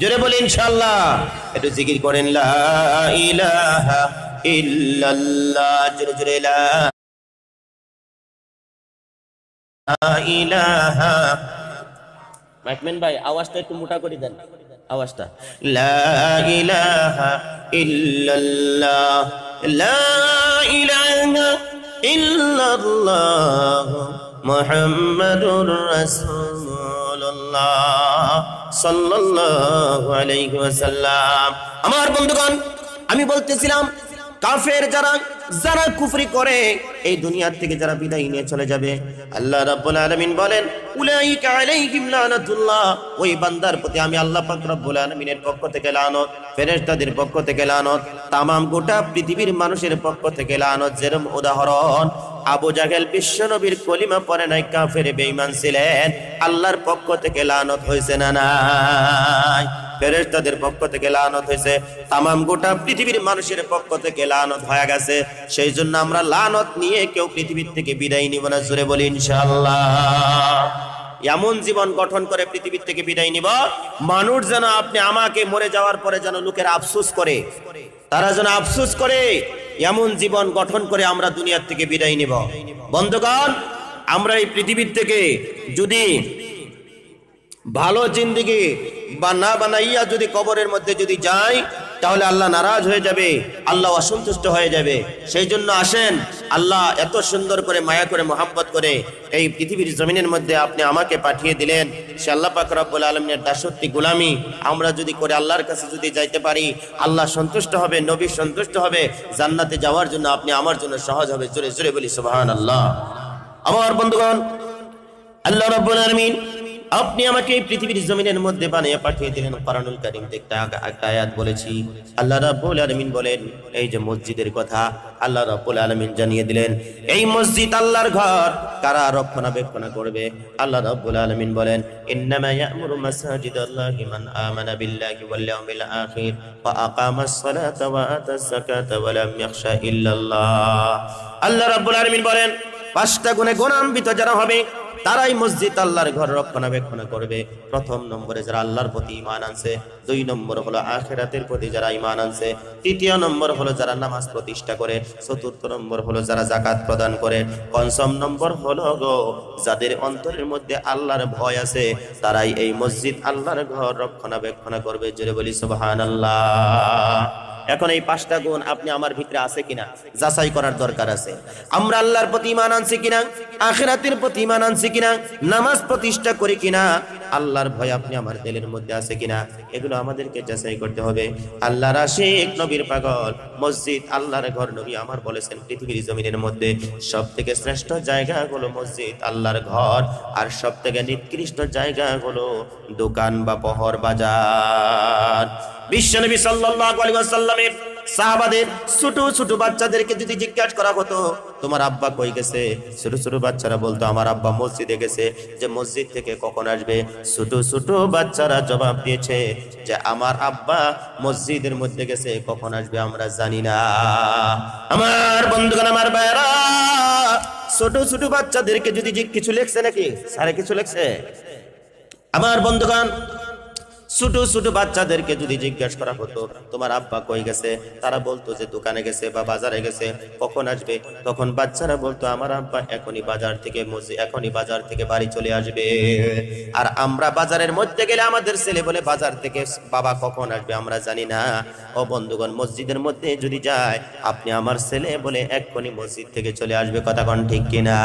জোরে বলি ইনশাআল্লাহ। একটু জিকির করেন, লা ইলাহা ইল্লাল্লাহ, জোরে জোরে লা ইলাহা। মাইকম্যান ভাই আওয়াজটা একটু মোটা করে দেন, আওয়াজটা। লা ইলাহা ইল্লাল্লাহ, লা ইলাহা ইল্লাল্লাহ, মুহাম্মাদুর রাসূলুল্লাহ সাল্লাল্লাহু আলাইহি ওয়াসাল্লাম। আমার বন্ধুগণ, আমি বলতেছিলাম, কাফের যারা কুফরি করে, এই দুনিয়ার থেকে যারা বিদায় নিয়ে চলে যাবে, আল্লাহ রাব্বুল আলামিন বলেন, উলাইকা আলাইহিম লানাতুল্লাহ, ওই বান্দার প্রতি আমি আল্লাহ পাক রব্বুল আলামিনের পক্ষ থেকে লানত, ফেরেশতাদের পক্ষ থেকে লানত, তামাম গোটা পৃথিবীর মানুষের পক্ষ থেকে লানত। যেরকম উদাহরণ, আবু জাহেল বিশ্ব নবীর কলিমা পড়ে নাই, কাফের বেঈমান ছিলেন, আল্লাহর পক্ষ থেকে লানত হয়েছে না নাই? ফেরেশতাদের পক্ষ থেকে লানত হয়েছে, তামাম গোটা পৃথিবীর মানুষের পক্ষ থেকে লানত হয়ে গেছে। সেই জন্য আমরা লানত নিয়ে কেউ পৃথিবীর থেকে বিদায় নিব না, জোরে বলি ইনশাআল্লাহ। এমন জীবন গঠন করে পৃথিবীর থেকে বিদায় নিব, মানুষ যেন আপনি আমাকে মরে যাওয়ার পরে যেন লোকের আফসোস করে, তারা যেন আফসোস করে, এমন জীবন গঠন করে আমরা দুনিয়ার থেকে বিদায় নিব। বন্ধুগণ, আমরা এই পৃথিবীর থেকে যদি ভালো জিন্দেগি না বানাইয়া যদি কবরের মধ্যে যদি যাই, তাহলে আল্লাহ নারাজ হয়ে যাবে, আল্লাহ অসন্তুষ্ট হয়ে যাবে। সেই জন্য আসেন, আল্লাহ এত সুন্দর করে মায়া করে মহব্বত করে এই পৃথিবীর জমিনের মধ্যে আপনি আমাকে পাঠিয়ে দিলেন, সে আল্লাহ পাক রব্বুল আলামিনের দাসত্ব গোলামি আমরা যদি করে আল্লাহর কাছে যদি যাইতে পারি, আল্লাহ সন্তুষ্ট হবে, নবী সন্তুষ্ট হবে, জান্নাতে যাওয়ার জন্য আপনি আমার জন্য সহজ হবে। জোরে জোরে বলি সুবহানাল্লাহ। আমার বন্ধুগণ, আল্লাহ রাব্বুল আলামিন আপনি আমাকে এই পৃথিবীর জমিনের মধ্যে বানিয়ে পাঠিয়ে দিলেন। কোরআনুল কারীম একটা আয়াত বলেছি, আল্লাহ রাব্বুল আলামিন বলেন, এই যে মসজিদের কথা আল্লাহ রাব্বুল আলামিন জানিয়ে দিলেন, এই মসজিদ আল্লাহর ঘর, কারা রক্ষণাবেক্ষণ করবে? আল্লাহ রাব্বুল আলামিন বলেন, ইন্নামা ইয়া'মুরু মাসাজিদাল্লাহি মান আমানা বিল্লাহি ওয়াল ইয়াউমিল আখির ওয়া আকামাস সালাতা ওয়া আতাস যাকাতা ওয়া লাম ইয়াখশা ইল্লাল্লাহ। আল্লাহ রাব্বুল আলামিন বলেন, 5টা গুণে গুণান্বিত যারা হবে, তারাই মসজিদ আল্লাহর ঘর রক্ষণাবেক্ষণ করবে। প্রথম নম্বরে যারা আল্লাহর প্রতি ঈমান আনছে, দুই নম্বর হলো আখিরাতের প্রতি যারা ঈমান আনছে, তৃতীয় নম্বর হলো যারা নামাজ প্রতিষ্ঠা করে, চতুর্থ নম্বর হলো যারা যাকাত প্রদান করে, পঞ্চম নম্বর হলো যাদের অন্তরের মধ্যে আল্লাহর ভয় আছে, তারাই এই মসজিদ আল্লাহর ঘর রক্ষণাবেক্ষণ করবে। জোরে বলি সুবহানাল্লাহ। এখন এই পাঁচটা গুণ আপনি আমার ভিতরে আছে কিনা যাচাই করার দরকার আছে। আমরা আল্লাহর প্রতি ঈমান আনছি কিনা, আখিরাতের প্রতি ঈমান আনছি কিনা, নামাজ প্রতিষ্ঠা করি কিনা, আল্লাহর ভয় আপনি আমার দিলের মধ্যে আছে কিনা, এগুলো আমাদেরকে যাচাই করতে হবে। আল্লাহর আশিক, নবীর পাগল, মসজিদ আল্লাহর ঘর। নবী আমার বলেছেন পৃথিবীর জমিনের মধ্যে সবথেকে শ্রেষ্ঠ জায়গা হলো মসজিদ আল্লাহর ঘর, আর সবথেকে নিকৃষ্ট জায়গা হলো দোকান বা পহর বাজার। বিশ্বনবী সাল্লাল্লাহু আলাইহি ওয়াসাল্লামের সাহাবাদের ছোট ছোট বাচ্চাদেরকে যদি জিজ্ঞাসা করা হতো তোমার আব্বা কই গেছে, ছোট ছোট বাচ্চারা বলতো আমার আব্বা মসজিদে গেছে। যে মসজিদ থেকে কখন আসবে, ছোট ছোট বাচ্চারা জবাব দিয়েছে যে আমার আব্বা মসজিদের মধ্যে গেছে, কখন আসবে আমরা জানি না। আমার বন্ধুগণ, আমার ভাইরা, ছোট ছোট বাচ্চাদেরকে যদি কিছু লেখছে নাকি স্যারে, কিছু লেখছে? আমার বন্ধুগণ, ছোট ছোট বাচ্চাদেরকে যদি জিজ্ঞাসা করা হতো তোমার আব্বা কই গেছে, তারা বলতো যে দোকানে গেছে বা বাজারে গেছে, কখন আসবে? তখন বাচ্চারা বলতো আমার আব্বা এখনই বাজার থেকে বাড়ি চলে আসবে। আর আমরা বাজারের মধ্যে গেলে আমাদের ছেলে বলে বাজার থেকে বাবা কখন আসবে আমরা জানি না। ও বন্ধুগণ, মসজিদের মধ্যে যদি যায় আপনি আমার ছেলে বলে এক্ষুনি মসজিদ থেকে চলে আসবে। কথা কোন ঠিক কিনা?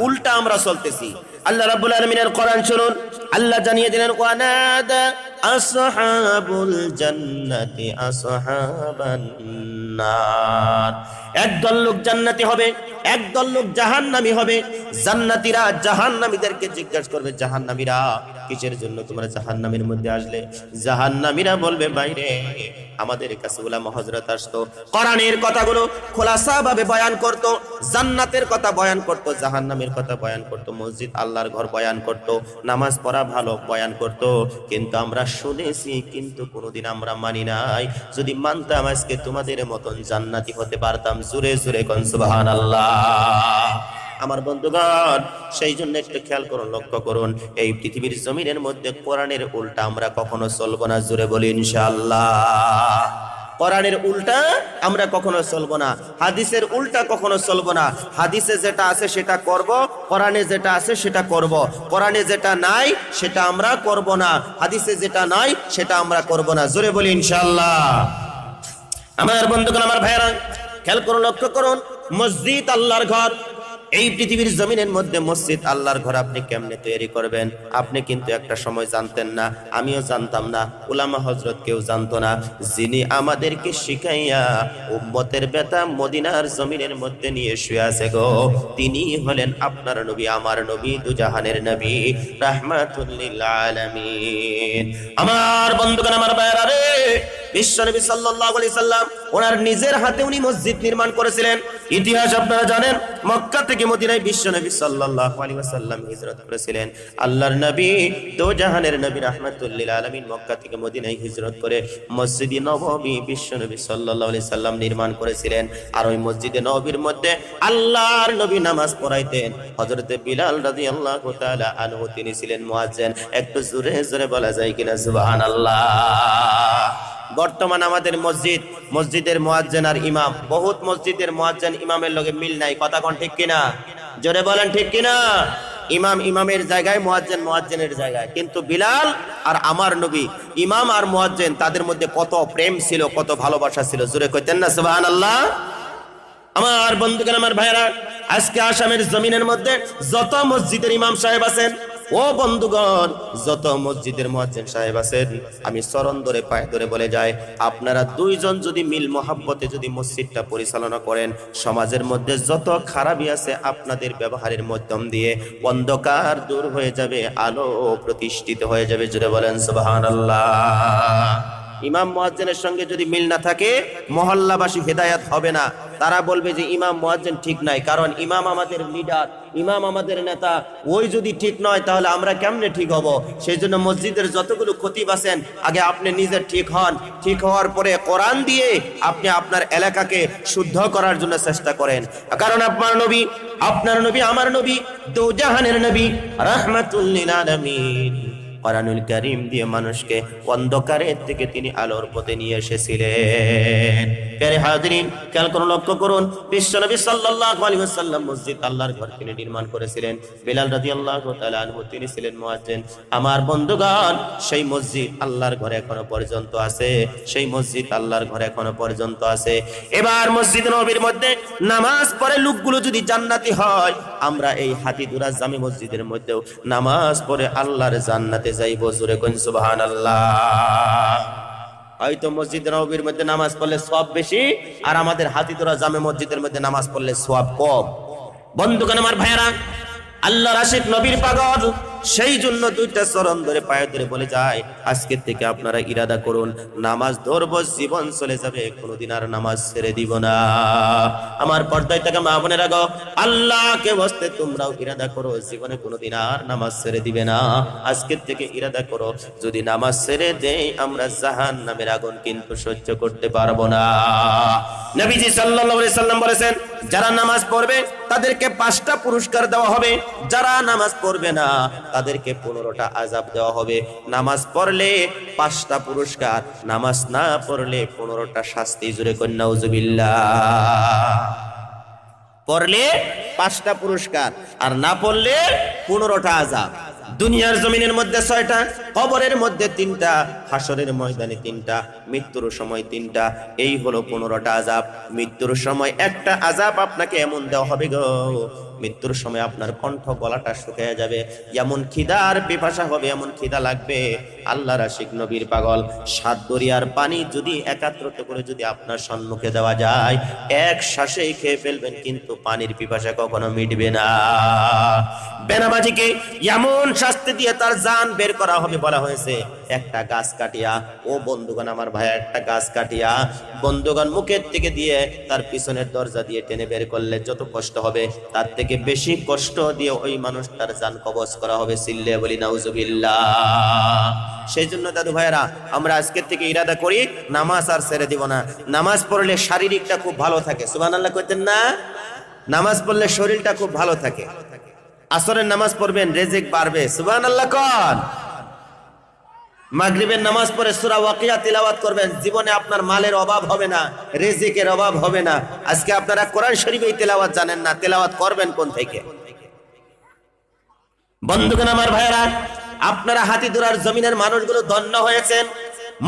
উল্টা আমরা চলতেছি। আল্লাহ রাব্বুল আলামিনের কোরআন শুনুন, আল্লাহ জানিয়ে দিলেন ওয়ানাদা আসহাবুল জান্নাতি আসহাবান নার। একদল লোক জান্নাতি হবে, একদল লোক জাহান্নামী হবে। জান্নাতীরা জাহান্নামীদেরকে জিজ্ঞাসা করবে, জাহান্নামীরা কিসের জন্য তোমরা জাহান্নামের মধ্যে আসলে? জাহান্নামীরা বলবে বাইরে আমাদের কাছে উলামা হযরত আসতো, কোরআনের কথাগুলো খোলাসাভাবে বয়ান করত, জান্নাতের কথা বয়ান করত, জাহান্নামের কথা বয়ান করত, মসজিদ আল্লাহর ঘর বয়ান করত, নামাজ পড়া ভালো বয়ান করত, কিন্তু আমরা শুনেছি কিন্তু কোনোদিন আমরা মানি নাই। যদি মানতাম আজকে তোমাদের মতন জান্নাতি হতে পারতাম। জোরে জোরে কোন সুবহানাল্লাহ। আমার বন্ধুগণ, সেই জন্য একটু খেয়াল করুন, লক্ষ্য করুন, এই পৃথিবীর জমিনের মধ্যে কোরআনের উল্টা আমরা কখনো চলবো না। জোরে বলি ইনশাআল্লাহ। কোরআনের উল্টা আমরা কখনো চলবো না, হাদিসের উল্টা কখনো চলবো না। হাদিসে যেটা আছে সেটা করব, কোরআনে যেটা আছে সেটা করব। কোরআনে যেটা নাই সেটা আমরা করব না, হাদিসে যেটা নাই সেটা আমরা করব না। জোরে বলি ইনশাআল্লাহ। আমার বন্ধুগণ, আমার ভাইরা, খেয়াল করুন, লক্ষ্য করুন, মসজিদ আল্লাহর ঘর। এই পৃথিবীর জমিনের মধ্যে মসজিদ আল্লাহর ঘর আপনি কেমনে তৈরি করবেন? আপনি কিন্তু একটা সময় জানতেন না, আমিও জানতাম না, উলামা হযরত কেউ জানতো না। যিনি আমাদেরকে শিখাইয়া উম্মতের বেতা মদিনার জমিনের মধ্যে নিয়ে শুয়ে আছে গো, তিনি হলেন আপনার নবী, আমার নবী, দুজাহানের নবী, রাহমাতুল লিল আলামিন। আমার বন্ধুগণ, আমার ভাইরা রে, বিশ্বনবী সাল্লাল্লাহু আলাইহি সাল্লাম ওনার নিজের হাতে উনি মসজিদ নির্মাণ করেছিলেন। ইতিহাস আপনারা জানেন, মক্কা থেকে মদিনায় বিশ্বনবী সাল্লাল্লাহু আলাইহি ওয়াসাল্লাম হিজরত করেছিলেন। আল্লাহর নবী, দোজাহানের নবী, রাহমাতুল লিল আলামিন, মক্কা থেকে মদিনায় হিজরত করে মসজিদে নববী বিশ্বনবী সাল্লাল্লাহু আলাইহি সাল্লাম নির্মাণ করেছিলেন। আর ওই মসজিদে নববীর মধ্যে আল্লাহর নবী নামাজ পড়াইতেন। হযরতে বিলাল রাদিয়াল্লাহু তাআলা আনহু তিনি ছিলেন মুয়াজ্জিন। একটু জোরে জোরে বলা যায় কিনা সুবহানাল্লাহ। বর্তমান আমাদের মসজিদের মুয়াজ্জিন আর ইমাম, বহুত মসজিদের মুয়াজ্জিন ইমামের লগে মিল নাই। কথা কোন ঠিক কিনা? জোরে বলেন ঠিক কিনা? ইমাম ইমামের জায়গায়, মুয়াজ্জিন মুয়াজ্জিনের জায়গায়। কিন্তু বিলাল আর আমার নবী, ইমাম আর মুয়াজ্জিন, তাদের মধ্যে কত প্রেম ছিল, কত ভালোবাসা ছিল। জোরে কইতেন না সুবহানাল্লাহ? আমার বন্ধুগণ, আমার ভাইরা, আজকে আসামের জমিনের মধ্যে যত মসজিদের ইমাম সাহেব আছেন, ও বন্ধুগণ, যত মসজিদের মুয়াজ্জিন সাহেব আছেন, আমি চরণ ধরে পায়ে ধরে বলে যাই, আপনারা দুইজন যদি মিল মহাব্বতে যদি মসজিদটা পরিচালনা করেন, সমাজের মধ্যে যত খারাপি আছে আপনাদের ব্যবহারের মাধ্যম দিয়ে অন্ধকার দূর হয়ে যাবে, আলো প্রতিষ্ঠিত হয়ে যাবে। জোরে বলেন সুবহানাল্লাহ। ইমাম মুয়াজ্জিনের সঙ্গে যদি মিল না থাকে, মহল্লাবাসী হেদায়েত হবে না। তারা বলবে যে ইমাম মুয়াজ্জিন ঠিক নাই, কারণ ইমাম আমাদের লিডার, ইমাম আমাদের নেতা, ওই যদি ঠিক নয় তাহলে আমরা কেমনে ঠিক হব? সেই জন্য মসজিদের যতগুলো খতিব আছেন আগে আপনি নিজে ঠিক হন, ঠিক হওয়ার পরে কোরআন দিয়ে আপনি আপনার এলাকাকে শুদ্ধ করার জন্য চেষ্টা করেন। কারণ আপনার নবী আমার নবী দু জাহানের নবী রাহমাতুল লিল আলামিন কোরআনুল কারীম দিয়ে মানুষকে অন্ধকারের থেকে তিনি আলোর পথে নিয়ে এসেছিলেন। প্যারে হাজিরিন, খেয়াল করুন, লক্ষ্য করুন, বিশ্বনবী সাল্লাল্লাহু আলাইহি ওয়াসাল্লাম মসজিদ আল্লাহর ঘর তিনি নির্মাণ করেছিলেন। বিলাল রাদিয়াল্লাহু তাআলা আনহু তিনি ছিলেন মুয়াজ্জিন। আমার বন্ধুগণ, সেই মসজিদ আল্লাহর ঘরে এখনো পর্যন্ত আছে, সেই মসজিদ আল্লাহর ঘরে এখনো পর্যন্ত আছে। এবার মসজিদ নববীর মধ্যে নামাজ পড়ে লোকগুলো যদি জান্নাতি হয়, আমরা এই হাতিদুরা জামে মসজিদের মধ্যেও নামাজ পড়ে আল্লাহর জান্নাতে যাইব। জোরে কোন সুবহানাল্লাহ। হয়তো মসজিদ নববীর মধ্যে নামাজ পড়লে সওয়াব বেশি, আর আমাদের হাতিদুরা জামে মসজিদের মধ্যে নামাজ পড়লে সওয়াব কম। বন্ধুগণ আমার ভাইরা, আল্লাহর আশিক নবীর পাগল, সেই জন্য দুইটা চরণ ধরে পায়ে ধরে বলে যায়, আজকের থেকে আপনারা ইরাদা করুন, নামাজ ধরবো, জীবন চলে যাবে, কোনোদিন আর নামাজ ছেড়ে দিব না। আমার পর্দায় থেকে মা বোনেরা গো, আল্লাহকে বসতে তোমরাও ইরাদা করো, জীবনে কোনোদিন আর নামাজ ছেড়ে দিবে না। আজকের থেকে ইরাদা করো, যদি নামাজ ছেড়ে দেই আমরা জাহান্নামের আগুন কিন্তু সহ্য করতে পারবো না। নবীজি সাল্লাল্লাহু আলাইহি সাল্লাম বলেছেন, যারা নামাজ পড়বে তাদেরকে 5টা পুরস্কার দেওয়া হবে, যারা নামাজ পড়বে না তাদেরকে 15টা আযাব দেওয়া হবে। নামাজ পড়লে 5টা পুরস্কার, নামাজ না পড়লে 15টা শাস্তি। জোরে কন্যা নাউজুবিল্লাহ। পড়লে 5টা পুরস্কার আর না পড়লে 15টা আযাব। দুনিয়ার জমিনের মধ্যে 6টা, কবরের মধ্যে 3টা, হাসরের ময়দানে 3টা, মৃত্যুর সময় 3টা। এই হলো 15টা আযাব। মৃত্যুর সময় একটা আযাব আপনাকে এমন দেওয়া হবে গো, মৃত্যুর সময় আপনার কণ্ঠ গলাটা শুকিয়ে যাবে, যেমন খিদার পিপাসা হবে, এমন খিদা লাগবে। আল্লাহর আশিক নবীর পাগল, 7 দরিয়ার পানি যদি একাত্রিত করে যদি আপনার সম্মুখে দেওয়া যায়, এক শ্বাসেই খেয়ে ফেলবেন, কিন্তু পানির পিপাসা কখনো মিটবে না। বেনামাজিকে এমন শাস্তি দিয়ে তার জান বের করা হবে, বলা হয়েছে একটা গাছ কাটিয়া, ও বন্ধুগণ আমার ভাই, একটা গাছ কাটিয়া বন্ধুগণ মুখের থেকে দিয়ে তার পিছনের দরজা দিয়ে টেনে বের করলে যত কষ্ট হবে, তার থেকে বেশি কষ্ট দিয়ে ওই মানুষটার জান কবজ করা হবে। সিল্লে বলি নাউজুবিল্লাহ। সেই জন্য দাদু ভাইরা, আমরা আজকের থেকে ইরাদা করি, নামাজ আর ছেড়ে দিব না। নামাজ পড়লে শারীরিকটা খুব ভালো থাকে, সুবহানাল্লাহ কইতেন না? নামাজ পড়লে শরীরটা খুব ভালো থাকে। আসরের নামাজ পড়বেন, রিজিক বাড়বে, সুবহানাল্লাহ কোন। মাগরিবের নামাজ পড়ে সূরা ওয়াকিয়া তিলাওয়াত করবেন, জীবনে আপনার মালের অভাব হবে না, রিজিকের অভাব হবে না। আজকে আপনারা কোরআন শরীফেই তেলাওয়াত জানেন না, তেলাওয়াত করবেন কোন থেকে? বন্ধুগণ আমার ভাইরা, আপনারা হাতিদুরার জমিনের মানুষগুলো ধন্য হয়েছেন।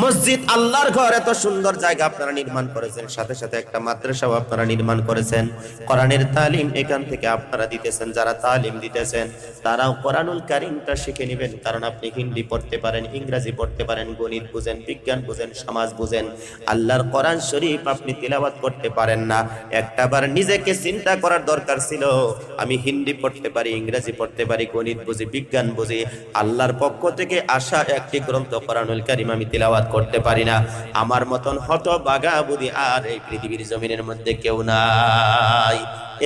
মসজিদ আল্লাহর ঘর, এত সুন্দর জায়গা আপনারা নির্মাণ করেছেন, সাথে সাথে একটা মাদ্রাসাও আপনারা নির্মাণ করেছেন। কোরআনের তালিম এখান থেকে আপনারা দিতেছেন। যারা তালিম দিতেছেন তারাও কোরআনুল কারীমটা শিখে নেবেন, কারণ আপনি হিন্দি পড়তে পারেন, ইংরেজি পড়তে পারেন, গণিত বুঝেন, বিজ্ঞান বুঝেন, সমাজ বুঝেন, আল্লাহর কোরআন শরীফ আপনি তিলাওয়াত করতে পারেন না। একটাবার নিজেকে চিন্তা করার দরকার ছিল, আমি হিন্দি পড়তে পারি, ইংরেজি পড়তে পারি, গণিত বুঝি, বিজ্ঞান বুঝি, আল্লাহর পক্ষ থেকে আসা একটি গ্রন্থ কোরআনুল কারীম আমি তিলাওয়াত করতে পারি না। আমার মতন হতভাগা বুদ্ধি আর এই পৃথিবীর জমিনের মধ্যে কেউ নাই।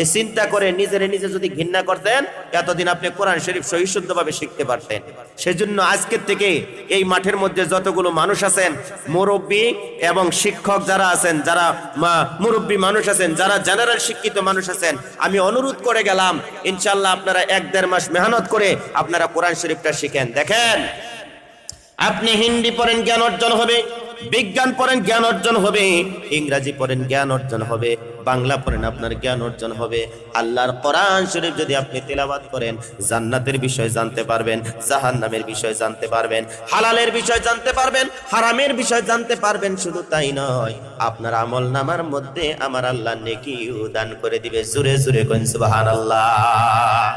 এই চিন্তা করে নিজে যদি ঘৃণা করতেন, এতদিন আপনি কোরআন শরীফ সহিশুদ্ধভাবে শিখতে পারতেন। সেজন্য আজকের থেকে এই মাঠের মধ্যে যতগুলো মানুষ আছেন, মুরব্বী এবং শিক্ষক যারা আছেন, যারা মুরব্বী মানুষ আছেন, যারা জেনারেল শিক্ষিত মানুষ আছেন, আমি অনুরোধ করে গেলাম, ইনশাআল্লাহ আপনারা 1-1.5 মাস মেহনত করে আপনারা কোরআন শরীফটা শিখেন। দেখেন, আপনি হিন্দি পড়েন, জ্ঞান অর্জন হবে, বিজ্ঞান পড়েন, জ্ঞান অর্জন হবে, ইংরেজি পড়েন, জ্ঞান অর্জন হবে, বাংলা পড়েন, আপনার জ্ঞান অর্জন হবে। আল্লাহর কোরআন শরীফ যদি আপনি তেলাওয়াত করেন, জান্নাতের বিষয় জানতে পারবেন, জাহান্নামের বিষয় জানতে পারবেন, হালালের বিষয় জানতে পারবেন, হারামের বিষয় জানতে পারবেন। শুধু তাই নয়, আপনার আমল নামার মধ্যে আমার আল্লাহ নেকিও দান করে দিবে। জোরে জোরে কোন সুবহানাল্লাহ।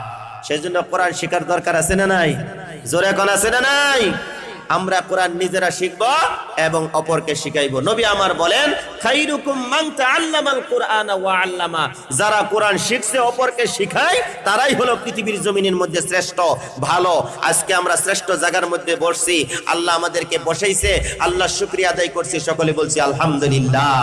সেজন্য কোরআন শেখার দরকার আছে না নাই? জোরে কোন আছে না নাই? আমরা কোরআন নিজেরা শিখব এবং অপরকে শিখাইব। নবী আমার বলেন, খাইরুকুম মান তাআল্লামাল কুরআনা ওয়া আল্লামা। যারা কোরআন শিখছে অপরকে শিখায়, তারাই হলো পৃথিবীর জমিনের মধ্যে শ্রেষ্ঠ, ভালো। আজকে আমরা শ্রেষ্ঠ জায়গার মধ্যে বসছি, আল্লাহ আমাদেরকে বসাইছে, আল্লাহ শুকরিয়া আদায় করছি, সকলে বলছি আলহামদুলিল্লাহ।